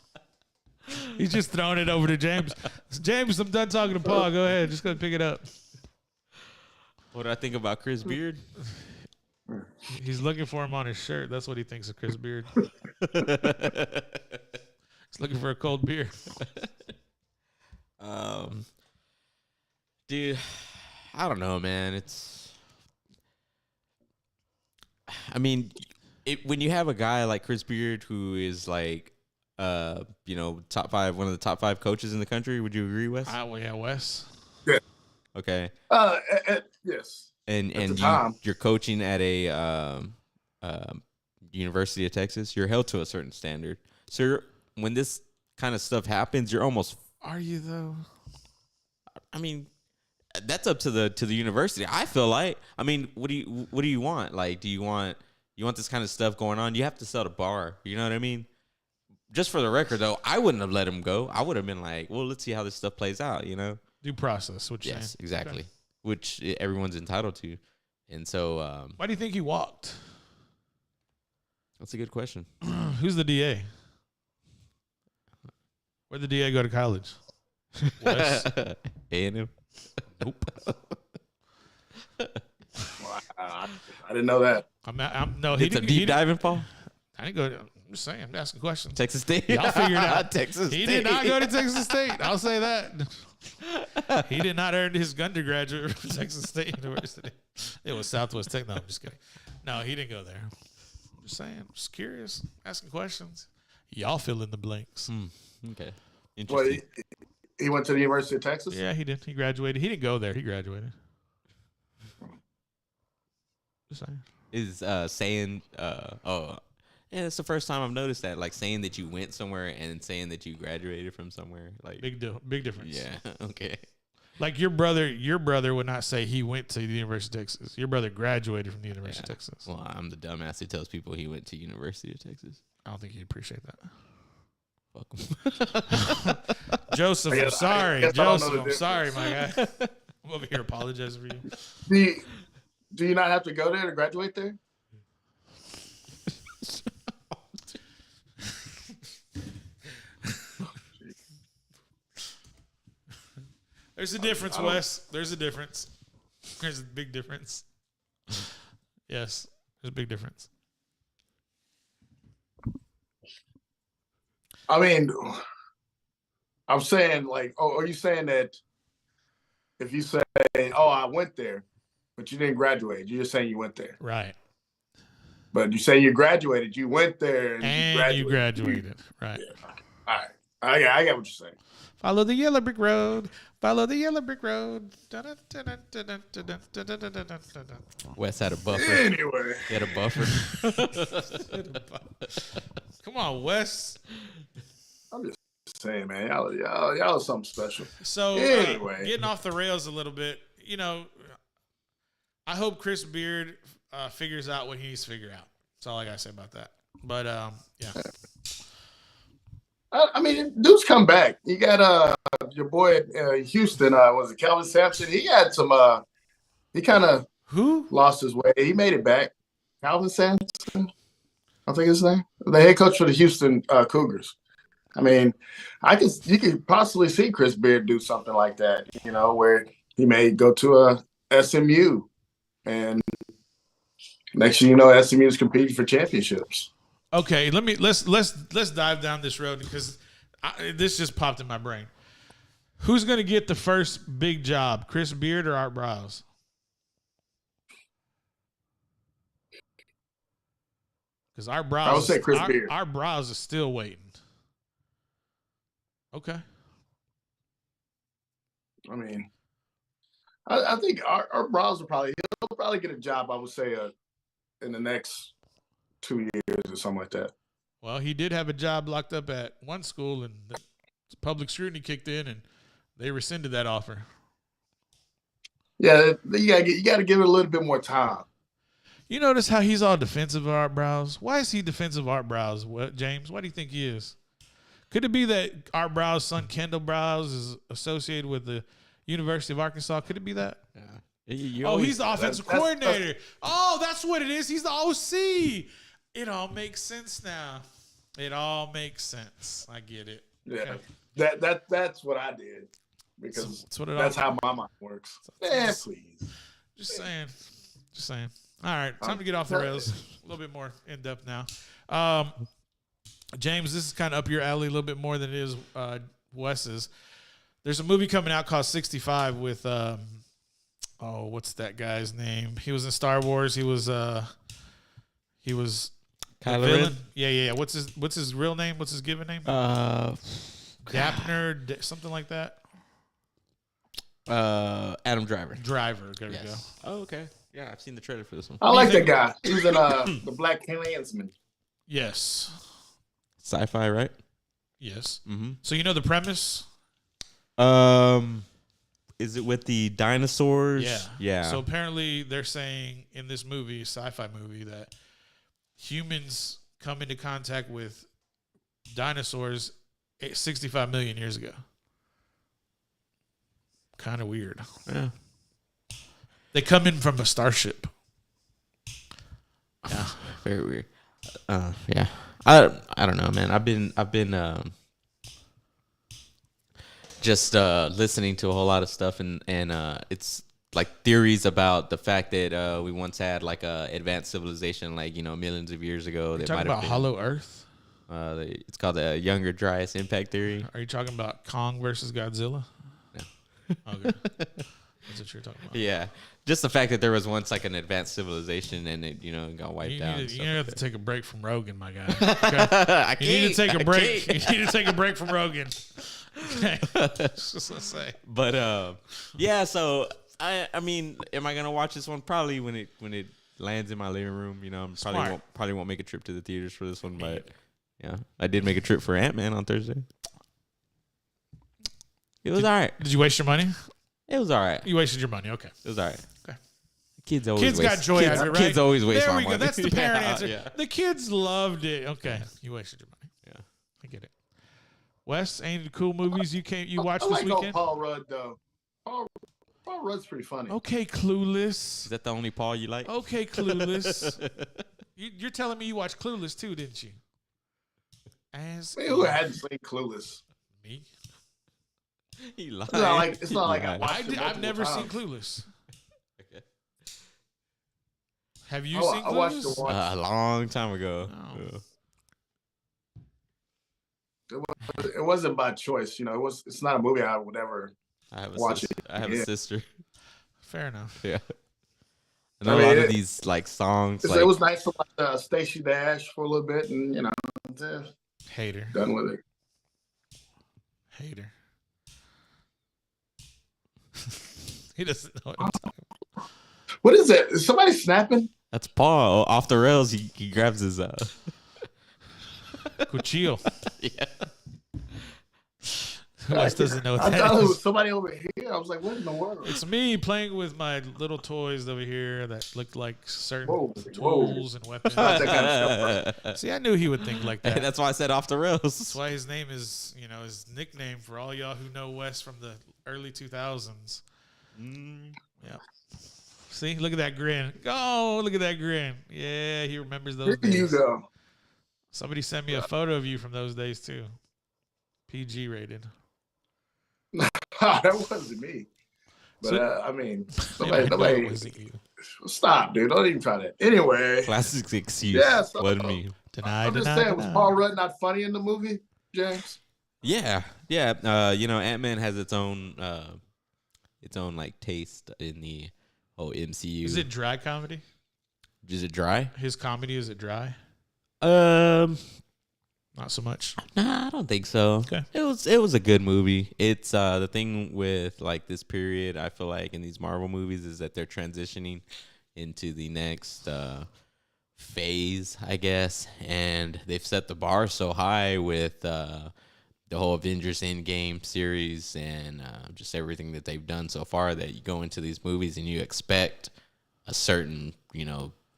He's just throwing it over to James. James, I'm done talking to Paul. Go ahead. Just go pick it up. What do I think about Chris Beard? He's looking for him on his shirt. That's what he thinks of Chris Beard. He's looking for a cold beer. Dude, I don't know, man. When you have a guy like Chris Beard who is like, top 5, one of the top 5 coaches in the country, would you agree, Wes? Yeah, Wes. Okay. Yes. And the time. you're coaching at a University of Texas. You're held to a certain standard. So when this kind of stuff happens, you're almost. Are you though? I mean, that's up to the university. I feel like. I mean, what do you want? Like, do you want this kind of stuff going on? You have to set a bar. You know what I mean? Just for the record, though, I wouldn't have let him go. I would have been like, well, let's see how this stuff plays out. You know? Due process. What you're Yes, saying. exactly. Okay. Which everyone's entitled to. And so, Why do you think he walked? that's a good question. Who's the DA? Where'd the DA go to college? Wes? A&M. Nope. Wow, I didn't know that. No, he It's a didn't. deep diving, Paul. I didn't go. I'm just saying. I'm asking questions. Texas State. Y'all figure it out. Texas He State. did not go to Texas State. I'll say that. He did not earn his undergraduate from Texas State University. It was Southwest Tech. No, I'm just kidding. No, he didn't go there. I'm just saying. Just curious. Asking questions. Y'all fill in the blanks. Okay. What, Interesting. he went to the University of Texas? Yeah, he did. He graduated. He didn't go there. He graduated. Just saying. Is saying yeah, it's the first time I've noticed that, like saying that you went somewhere and saying that you graduated from somewhere, like Big deal. Big difference. yeah. Okay. Like your brother would not say he went to the University of Texas. Your brother graduated from the University Yeah. of Texas. Well, I'm the dumbass who tells people he went to University of Texas. I don't think he'd appreciate that. Fuck him. Joseph, I I'm guess- sorry. I guess I don't know Joseph, the I'm sorry, difference. my guy. I'm over here apologizing for you. Do you not have to go there to graduate there? There's a difference, Wes. There's a difference. There's a big difference. Yes, there's a big difference. I mean, I'm saying like, oh, are you saying that if you say, oh, I went there, but you didn't graduate, you're just saying you went there. Right. But you say you graduated, you went there And you graduated. Right. Yeah. All right. I got what you're saying. Follow the yellow brick road. Follow the yellow brick road. Wes had a buffer. Anyway. He had a buffer. Come on, Wes. I'm just saying, man, y'all are something special. So Anyway. Getting off the rails a little bit, you know, I hope Chris Beard figures out what he needs to figure out. That's all I gotta say about that. But yeah. I mean, dudes come back. You got your boy Houston. Was it Kelvin Sampson? He had some. He kind of lost his way. He made it back. Calvin Sampson, I think his name. The head coach for the Houston Cougars. I mean, you could possibly see Chris Beard do something like that. You know, where he may go to a SMU, and next thing you know, SMU is competing for championships. Okay, let's dive down this road because this just popped in my brain. Who's going to get the first big job, Chris Beard or Art Briles? Because Art Briles, I would say Chris Beard. Art Briles is still waiting. Okay. I mean, I think Art Briles will probably get a job. I would say in the next 2 years or something like that. Well, he did have a job locked up at one school, and the public scrutiny kicked in, and they rescinded that offer. Yeah, you got to give it a little bit more time. You notice how he's all defensive of Art Briles? Why is he defensive of Art Briles, James? Why do you think he is? Could it be that Art Briles' son, Kendall Briles, is associated with the University of Arkansas? Could it be that? Yeah. He's the offensive coordinator. That's what it is. He's the OC. It all makes sense now. It all makes sense. I get it. Yeah, okay. That's what I did because that's how my mind works. Please. Just saying. All right, time to get off the rails. A little bit more in depth now. James, this is kind of up your alley a little bit more than it is Wes's. There's a movie coming out called 65 with what's that guy's name? He was in Star Wars. He was Kylo Ren? Yeah. What's his real name? What's his given name? Dapner, something like that. Adam Driver. There we go. Oh, okay. Yeah, I've seen the trailer for this one. I like that guy. He was in the Black Klansman. Yes. Sci-fi, right? Yes. Mm-hmm. So you know the premise? Is it with the dinosaurs? Yeah. So apparently they're saying in this movie, sci-fi movie, that humans come into contact with dinosaurs 65 million years ago. Kind of weird. Yeah. They come in from a starship. Yeah. Very weird. Yeah. I don't know, man. I've been just listening to a whole lot of stuff and it's like theories about the fact that we once had like a advanced civilization, like, you know, millions of years ago. You're talking about Hollow Earth? It's called the Younger Dryas Impact Theory. Are you talking about Kong versus Godzilla? No. Okay. That's what you're talking about. Yeah. Just the fact that there was once like an advanced civilization and it, you know, got wiped out. You have to take a break from Rogan, my guy. Okay? You need to take a break. You need to take a break from Rogan. Okay. Just to say. But yeah, so I mean, am I gonna watch this one? Probably when it lands in my living room. You know, probably won't make a trip to the theaters for this one, but yeah, I did make a trip for Ant-Man on Thursday. It was all right. Did you waste your money? It was all right. You wasted your money. Okay. It was all right. Okay. Kids got joy out of it, right? Kids always waste there my we money. go. That's the parent answer. Yeah. The kids loved it. Okay. You wasted your money. Yeah. I get it. Wes, any cool movies you watched this I like weekend? Paul Rudd though. Paul Rudd's pretty funny. Okay, Clueless. Is that the only Paul you like? Okay, Clueless. You're telling me you watched Clueless too, didn't you? Who hadn't seen Clueless? Me. He lied. It's not like I watched it I've never seen times. Clueless. Okay. Have you Oh, seen I watched Clueless? the one. A long time ago. Oh. Yeah. It wasn't by choice, you know. It's not a movie I would ever I have a watch sister. it. I have a Yeah. sister. Fair enough. Yeah. I know I mean, a lot of these like songs. it was nice to watch Stacey Dash for a little bit, and you know, Hater. done with it. Hater. He doesn't know what I'm talking What is it? Is somebody snapping? That's Paul off the rails. He grabs his about. Cuchillo. yeah. Wes doesn't know what I that thought it is. was somebody over here. I was like, what in the world? It's me playing with my little toys over here that look like certain Whoa, tools and weapons. Not that kind of stuff, See, I knew he would think like that. That's why I said off the rails. That's why his name is, his nickname for all y'all who know Wes from the early 2000s. Yeah. See, look at that grin. Oh, look at that grin. Yeah, he remembers those Here you days. go. Somebody sent me a photo of you from those days too. PG rated. That wasn't me. But So- I mean, Yeah, I know it nobody wasn't you. stop, dude. Don't even try that. Anyway, Classic excuse. Yeah, so- Wasn't me. Deny, I'm just deny, saying, was deny. Paul Rudd not funny in the movie, James? Yeah. Ant-Man has its own like taste in the whole MCU. Is it dry comedy? Is it dry? His comedy, is it dry? Not so much. Nah, I don't think so. Okay. It was a good movie. It's the thing with like this period, I feel like in these Marvel movies is that they're transitioning into the next phase, I guess, and they've set the bar so high with the whole Avengers Endgame series and just everything that they've done so far that you go into these movies and you expect a certain,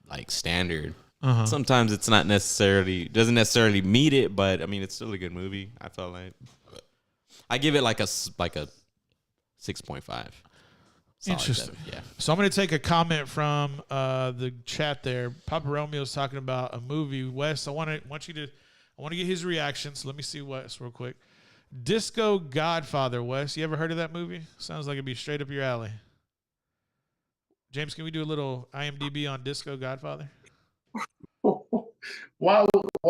like standard. Uh-huh. Sometimes it's not doesn't necessarily meet it, but I mean it's still a good movie. I felt like I give it like a 6.5. Interesting. Yeah. So I'm going to take a comment from the chat there. Papa Romeo's talking about a movie. Wes, I want to get his reaction. So let me see Wes real quick. Disco Godfather. Wes, you ever heard of that movie? Sounds like it'd be straight up your alley. James, can we do a little IMDb on Disco Godfather? Why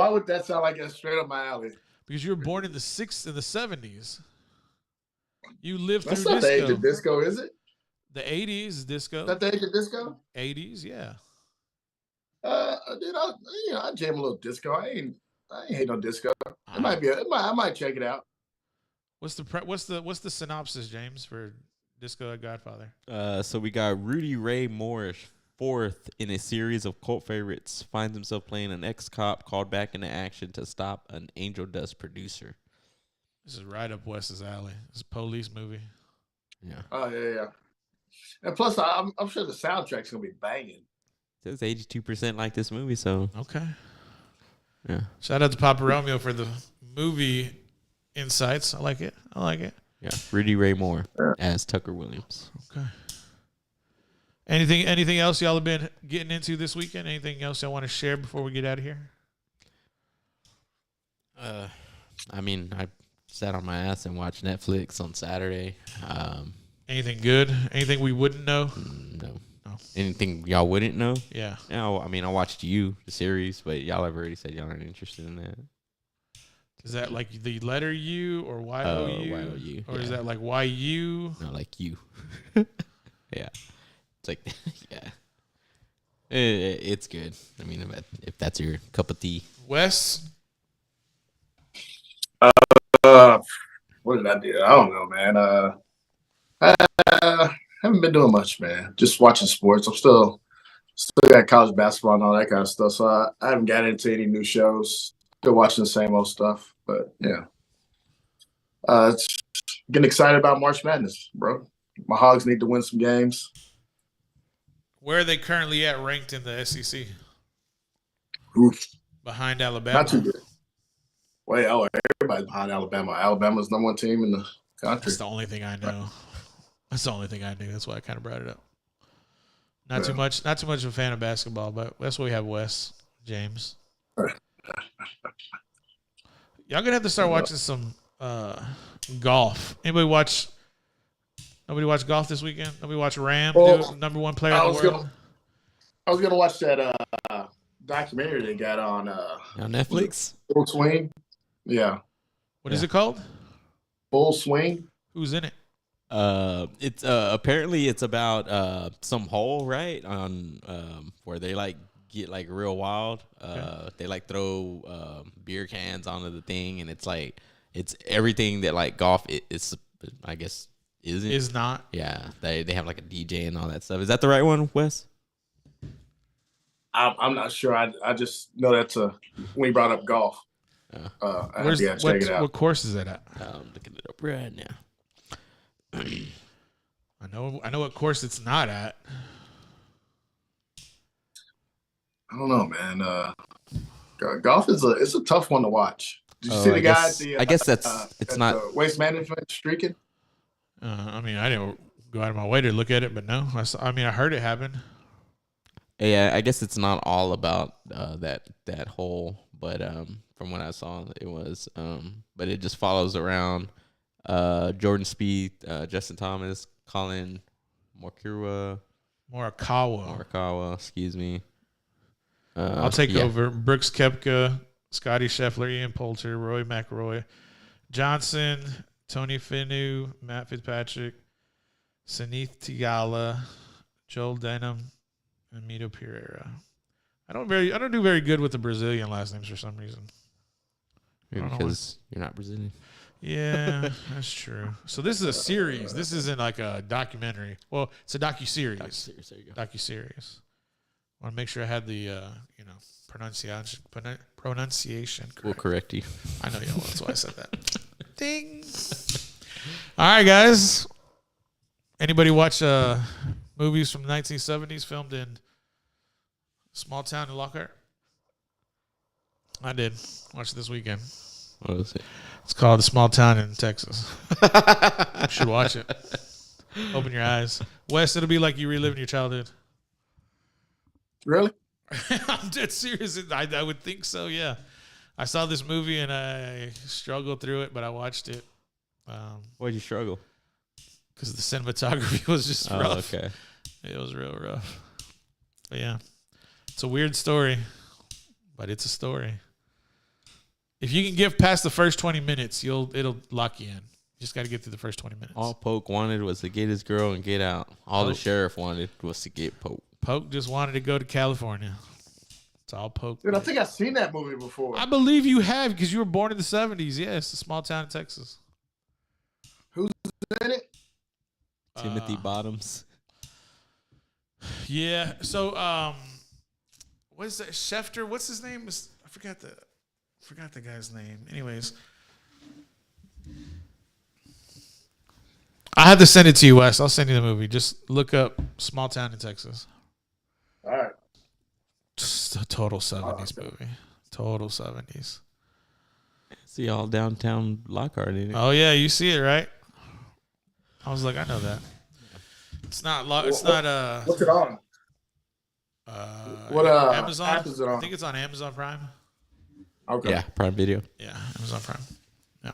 would that sound like it's straight up my alley? Because you were born in the 70s. You lived That's through not the age disco. of disco, is it? The 80s is disco. Is that the age of disco? 80s, yeah. Dude, I jam a little disco. I ain't hate no disco. It might be. I might check it out. What's the synopsis, James, for Disco Godfather? So we got Rudy Ray Moore, fourth in a series of cult favorites, finds himself playing an ex-cop called back into action to stop an Angel Dust producer. This is right up Wes's alley. It's a police movie. Yeah. Oh yeah. And plus, I'm sure the soundtrack's gonna be banging. It says 82% like this movie, so Okay. yeah. Shout out to Papa Romeo for the movie insights. I like it. Yeah. Rudy Ray Moore as Tucker Williams. Okay. Anything else y'all have been getting into this weekend? Anything else y'all want to share before we get out of here? I mean, I sat on my ass and watched Netflix on Saturday. Anything good? Anything we wouldn't know? No. No. Anything y'all wouldn't know? Yeah. No, I mean, I watched You, the series, but y'all have already said y'all aren't interested in that. Is that like the letter U or YOU? YOU, Or is yeah. that like YU? No, like You. Yeah. It's like, yeah. It's good. I mean, if that's your cup of tea. Wes? What did I do? I don't know, man. I haven't been doing much, man. Just watching sports. I'm still got college basketball and all that kind of stuff. So I haven't got into any new shows. Still watching the same old stuff. But yeah, it's getting excited about March Madness, bro. My Hogs need to win some games. Where are they currently at ranked in the SEC? Oof, Behind Alabama? not too good. Wait, everybody's behind Alabama. Alabama's number one team in the country. That's the only thing I know. That's the only thing I knew. That's why I kind of brought it up. Not too much of a fan of basketball, but that's what we have Wes, James. Y'all gonna have to start watching some golf. Nobody watch golf this weekend? Nobody watch Ram, Well, number one player I in the was world? gonna- I was gonna watch that documentary they got on On Netflix. Full Swing. Yeah, What is it called? Full Swing. Who's in it? It's apparently it's about some hole, right? On where they like get like real wild. They like throw beer cans onto the thing, and it's like it's everything that like golf is, I guess, isn't. Is not. Yeah, they have like a DJ and all that stuff. Is that the right one, Wes? I'm not sure. I just know that's when you brought up golf. Where's yeah, check it out. what course is that at? Looking it up right now. I know what course it's not at. I don't know, man. Golf is a tough one to watch. Did you see the guy at the? I guess it's at not the Waste Management streaking. I mean, I didn't go out of my way to look at it, but no. I mean, I heard it happen. Yeah, I guess it's not all about that hole, but from what I saw, it was. But it just follows around Jordan Spieth, Justin Thomas, Colin Morikawa, excuse me. I'll take over. Brooks Koepka, Scotty Scheffler, Ian Poulter, Roy McIlroy, Johnson, Tony Finau, Matt Fitzpatrick, Sanith Tigala, Joel Denham, and Mito Pereira. I don't do very good with the Brazilian last names for some reason. Maybe because you're not Brazilian. Yeah, that's true. So this is a series. This isn't like a documentary. Well, it's a docu-series. There you go. Docu-series. I want to make sure I had the pronunciation correct. We'll correct you. I know y'all. That's why I said that. Ding. All right, guys. Anybody watch movies from the 1970s filmed in small town in Lockhart? I did. Watch it this weekend. What was it? It's called The Small Town in Texas. You should watch it. Open your eyes. Wes, it'll be like you reliving your childhood. Really? I'm dead serious. I would think so, yeah. I saw this movie and I struggled through it, but I watched it. Why'd you struggle? Because the cinematography was just rough. Okay. It was real rough. But yeah, it's a weird story, but it's a story. If you can get past the first 20 minutes, it'll lock you in. You just got to get through the first 20 minutes. All Polk wanted was to get his girl and get out. All the sheriff wanted was to get Polk. Polk just wanted to go to California. It's all Polk. Dude, I think I've seen that movie before. I believe you have because you were born in the 70s. Yes, a small town in Texas. Who's in it? Timothy Bottoms. Yeah. So, what is that? Schefter? What's his name? I forgot the guy's name. Anyways, I have to send it to you, Wes. I'll send you the movie. Just look up "Small Town in Texas." All right. Just a total 70s movie. Total 70s. See all downtown Lockhart in it. Oh yeah, you see it, right? I was like, I know that. It's not. It's not. What's it on? What Amazon? app is it on? I think it's on Amazon Prime. Okay. Yeah, Prime Video. Yeah, Amazon Prime. Yeah.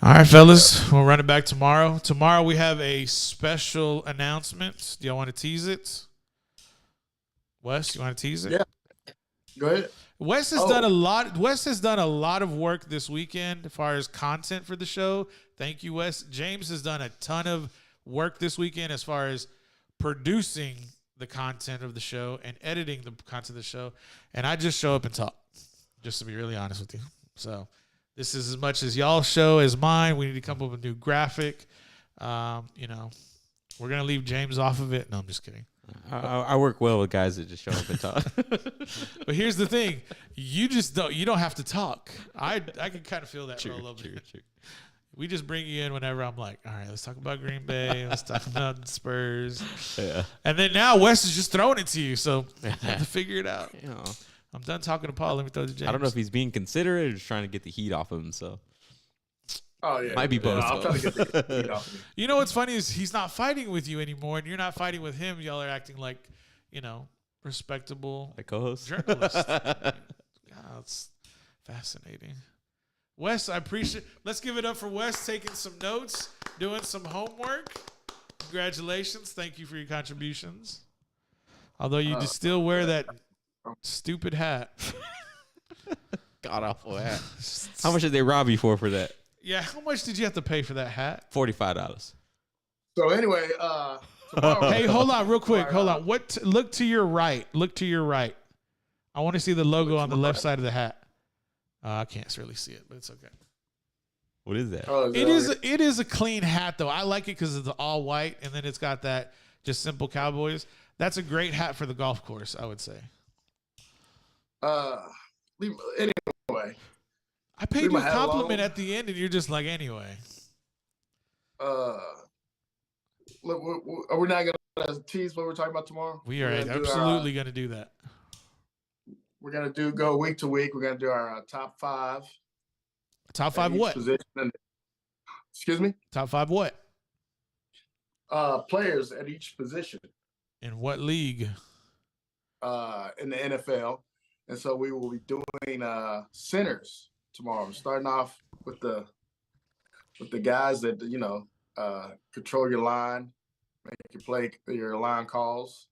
All right, fellas. We'll run it back tomorrow. Tomorrow we have a special announcement. Do y'all want to tease it? Wes, you want to tease it? Yeah. Go ahead. Wes has done a lot. Wes has done a lot of work this weekend as far as content for the show. Thank you, Wes. James has done a ton of work this weekend as far as producing the content of the show and editing the content of the show. And I just show up and talk, just to be really honest with you. So this is as much as y'all show as mine. We need to come up with a new graphic. We're going to leave James off of it. No, I'm just kidding. I work well with guys that just show up and talk. But here's the thing. You don't have to talk. I can kind of feel that role a little bit. True. We just bring you in whenever I'm like, all right, let's talk about Green Bay. Let's talk about the Spurs. Yeah. And then now Wes is just throwing it to you. So you have to figure it out. You know, I'm done talking to Paul. Let me throw it to James. I don't know if he's being considerate or just trying to get the heat off him. So Oh yeah. Might be both. I'll try to get the heat off me. You know what's funny is he's not fighting with you anymore, and you're not fighting with him. Y'all are acting like, respectable my co-host. journalists. Yeah, it's fascinating. Wes, I appreciate. Let's give it up for Wes taking some notes, doing some homework. Congratulations. Thank you for your contributions. Although you just still wear that stupid hat. God awful hat. How much did they rob you for that? Yeah, how much did you have to pay for that hat? $45. So anyway, tomorrow, Hey, hold on, real quick. Hold on. Look to your right. Look to your right. I want to see the logo on the left side of the hat. I can't really see it, but it's okay. What is that? It is a clean hat though. I like it because it's all white, and then it's got that just simple Cowboys. That's a great hat for the golf course, I would say. Anyway, I paid you a compliment at the end, and you're just like, anyway. Look, are we not gonna tease what we're talking about tomorrow? We are absolutely gonna do that. We're gonna go week to week. We're gonna do our top 5. Top 5 what? Excuse me? Top 5 what? Players at each position. In what league? In the NFL. And so we will be doing centers tomorrow. Starting off with the guys that control your line, make you play your line calls.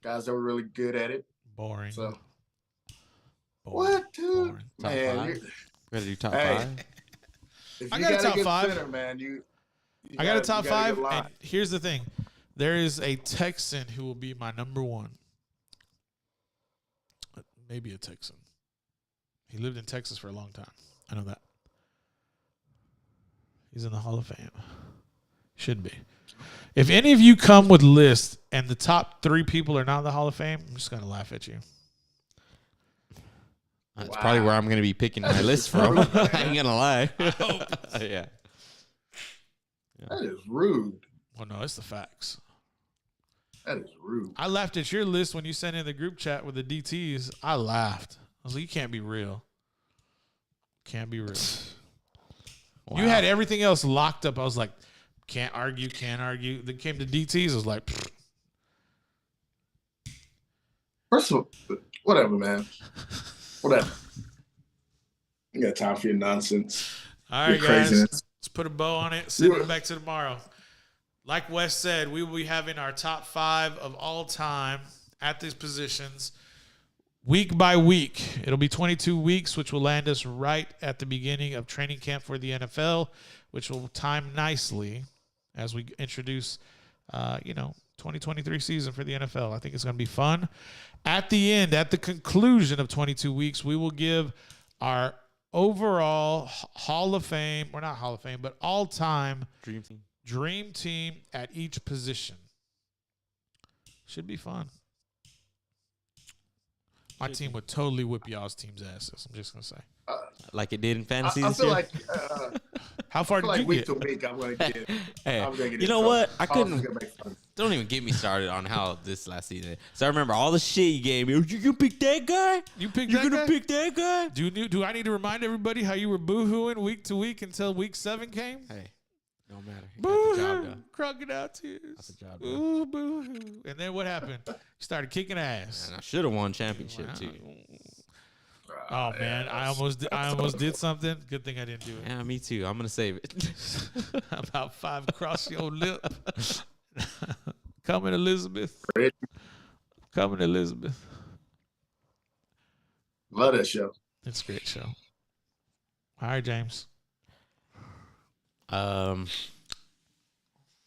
Guys that were really good at it. Boring. So boring. What, dude? Top Man, 5? Ready to do top 5? If I you got a got top good 5. Center, man, I got a top 5. And here's the thing: there is a Texan who will be my number 1. Maybe a Texan. He lived in Texas for a long time. I know that. He's in the Hall of Fame. Should be. If any of you come with lists and the top 3 people are not in the Hall of Fame, I'm just going to laugh at you. That's probably where I'm going to be picking my list from. I ain't going to lie. Yeah. That is rude. Well, no, it's the facts. That is rude. I laughed at your list when you sent in the group chat with the DTs. I laughed. I was like, you can't be real. Can't be real. Wow. You had everything else locked up. I was like, can't argue, can't argue. Then came to DTs. I was like, pfft. First of all, whatever, man. Whatever. You got time for your nonsense. All right, Your guys. craziness. Let's put a bow on it. Send it back to tomorrow. Like Wes said, we will be having our top 5 of all time at these positions week by week. It'll be 22 weeks, which will land us right at the beginning of training camp for the NFL, which will time nicely as we introduce, 2023 season for the NFL. I think it's going to be fun. At the end, at the conclusion of 22 weeks, we will give our overall Hall of Fame, or not Hall of Fame, but all-time dream team at each position. Should be fun. My team would totally whip y'all's team's asses. I'm just going to say. Like it did in fantasy I this feel year? like how far did you week get? to week I'm going to get. Hey, I'm gonna get you know what? I couldn't. make fun. Don't even get me started on how this last season. So I remember all the shit you gave me. You gonna pick that guy? You picked You're that gonna guy? pick that guy? Do I need to remind everybody how you were boo-hooing week to week until week 7 came? Hey, no matter. You got the job Boo-hoo, done. crocodile tears. Got the job done. Ooh, boo-hoo. And then what happened? You started kicking ass. And I should have won championship too. Oh man, I almost did something. Good thing I didn't do it. Yeah, me too. I'm gonna save it. About 5 across your lip. Coming, Elizabeth. Coming, Elizabeth. Love that show. It's a great show. All right, James.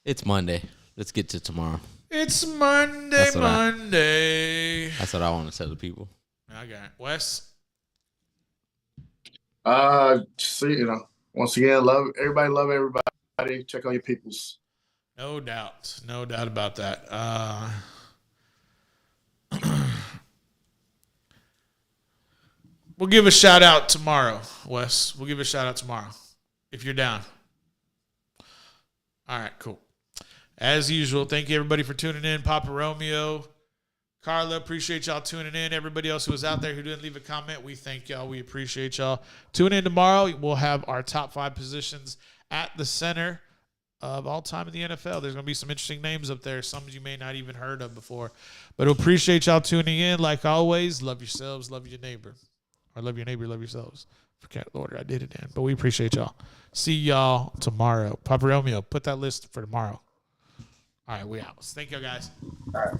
It's Monday. Let's get to tomorrow. It's Monday. That's what That's what I want to tell the people. I got it. Wes. Once again, love everybody. Check on your peoples. No doubt about that. We'll give a shout out tomorrow, Wes. We'll give a shout out tomorrow if you're down. All right, cool. As usual, thank you everybody for tuning in. Papa Romeo, Carla, appreciate y'all tuning in. Everybody else who was out there who didn't leave a comment, we thank y'all. We appreciate y'all. Tune in tomorrow. We'll have our top 5 positions at the center of all time in the NFL. There's going to be some interesting names up there, some you may not even heard of before. But we appreciate y'all tuning in. Like always, love yourselves, love your neighbor. Or love your neighbor, love yourselves. Forget the order I did it in. But we appreciate y'all. See y'all tomorrow. Papa Romeo, put that list for tomorrow. All right, we out. Thank y'all, guys. All right.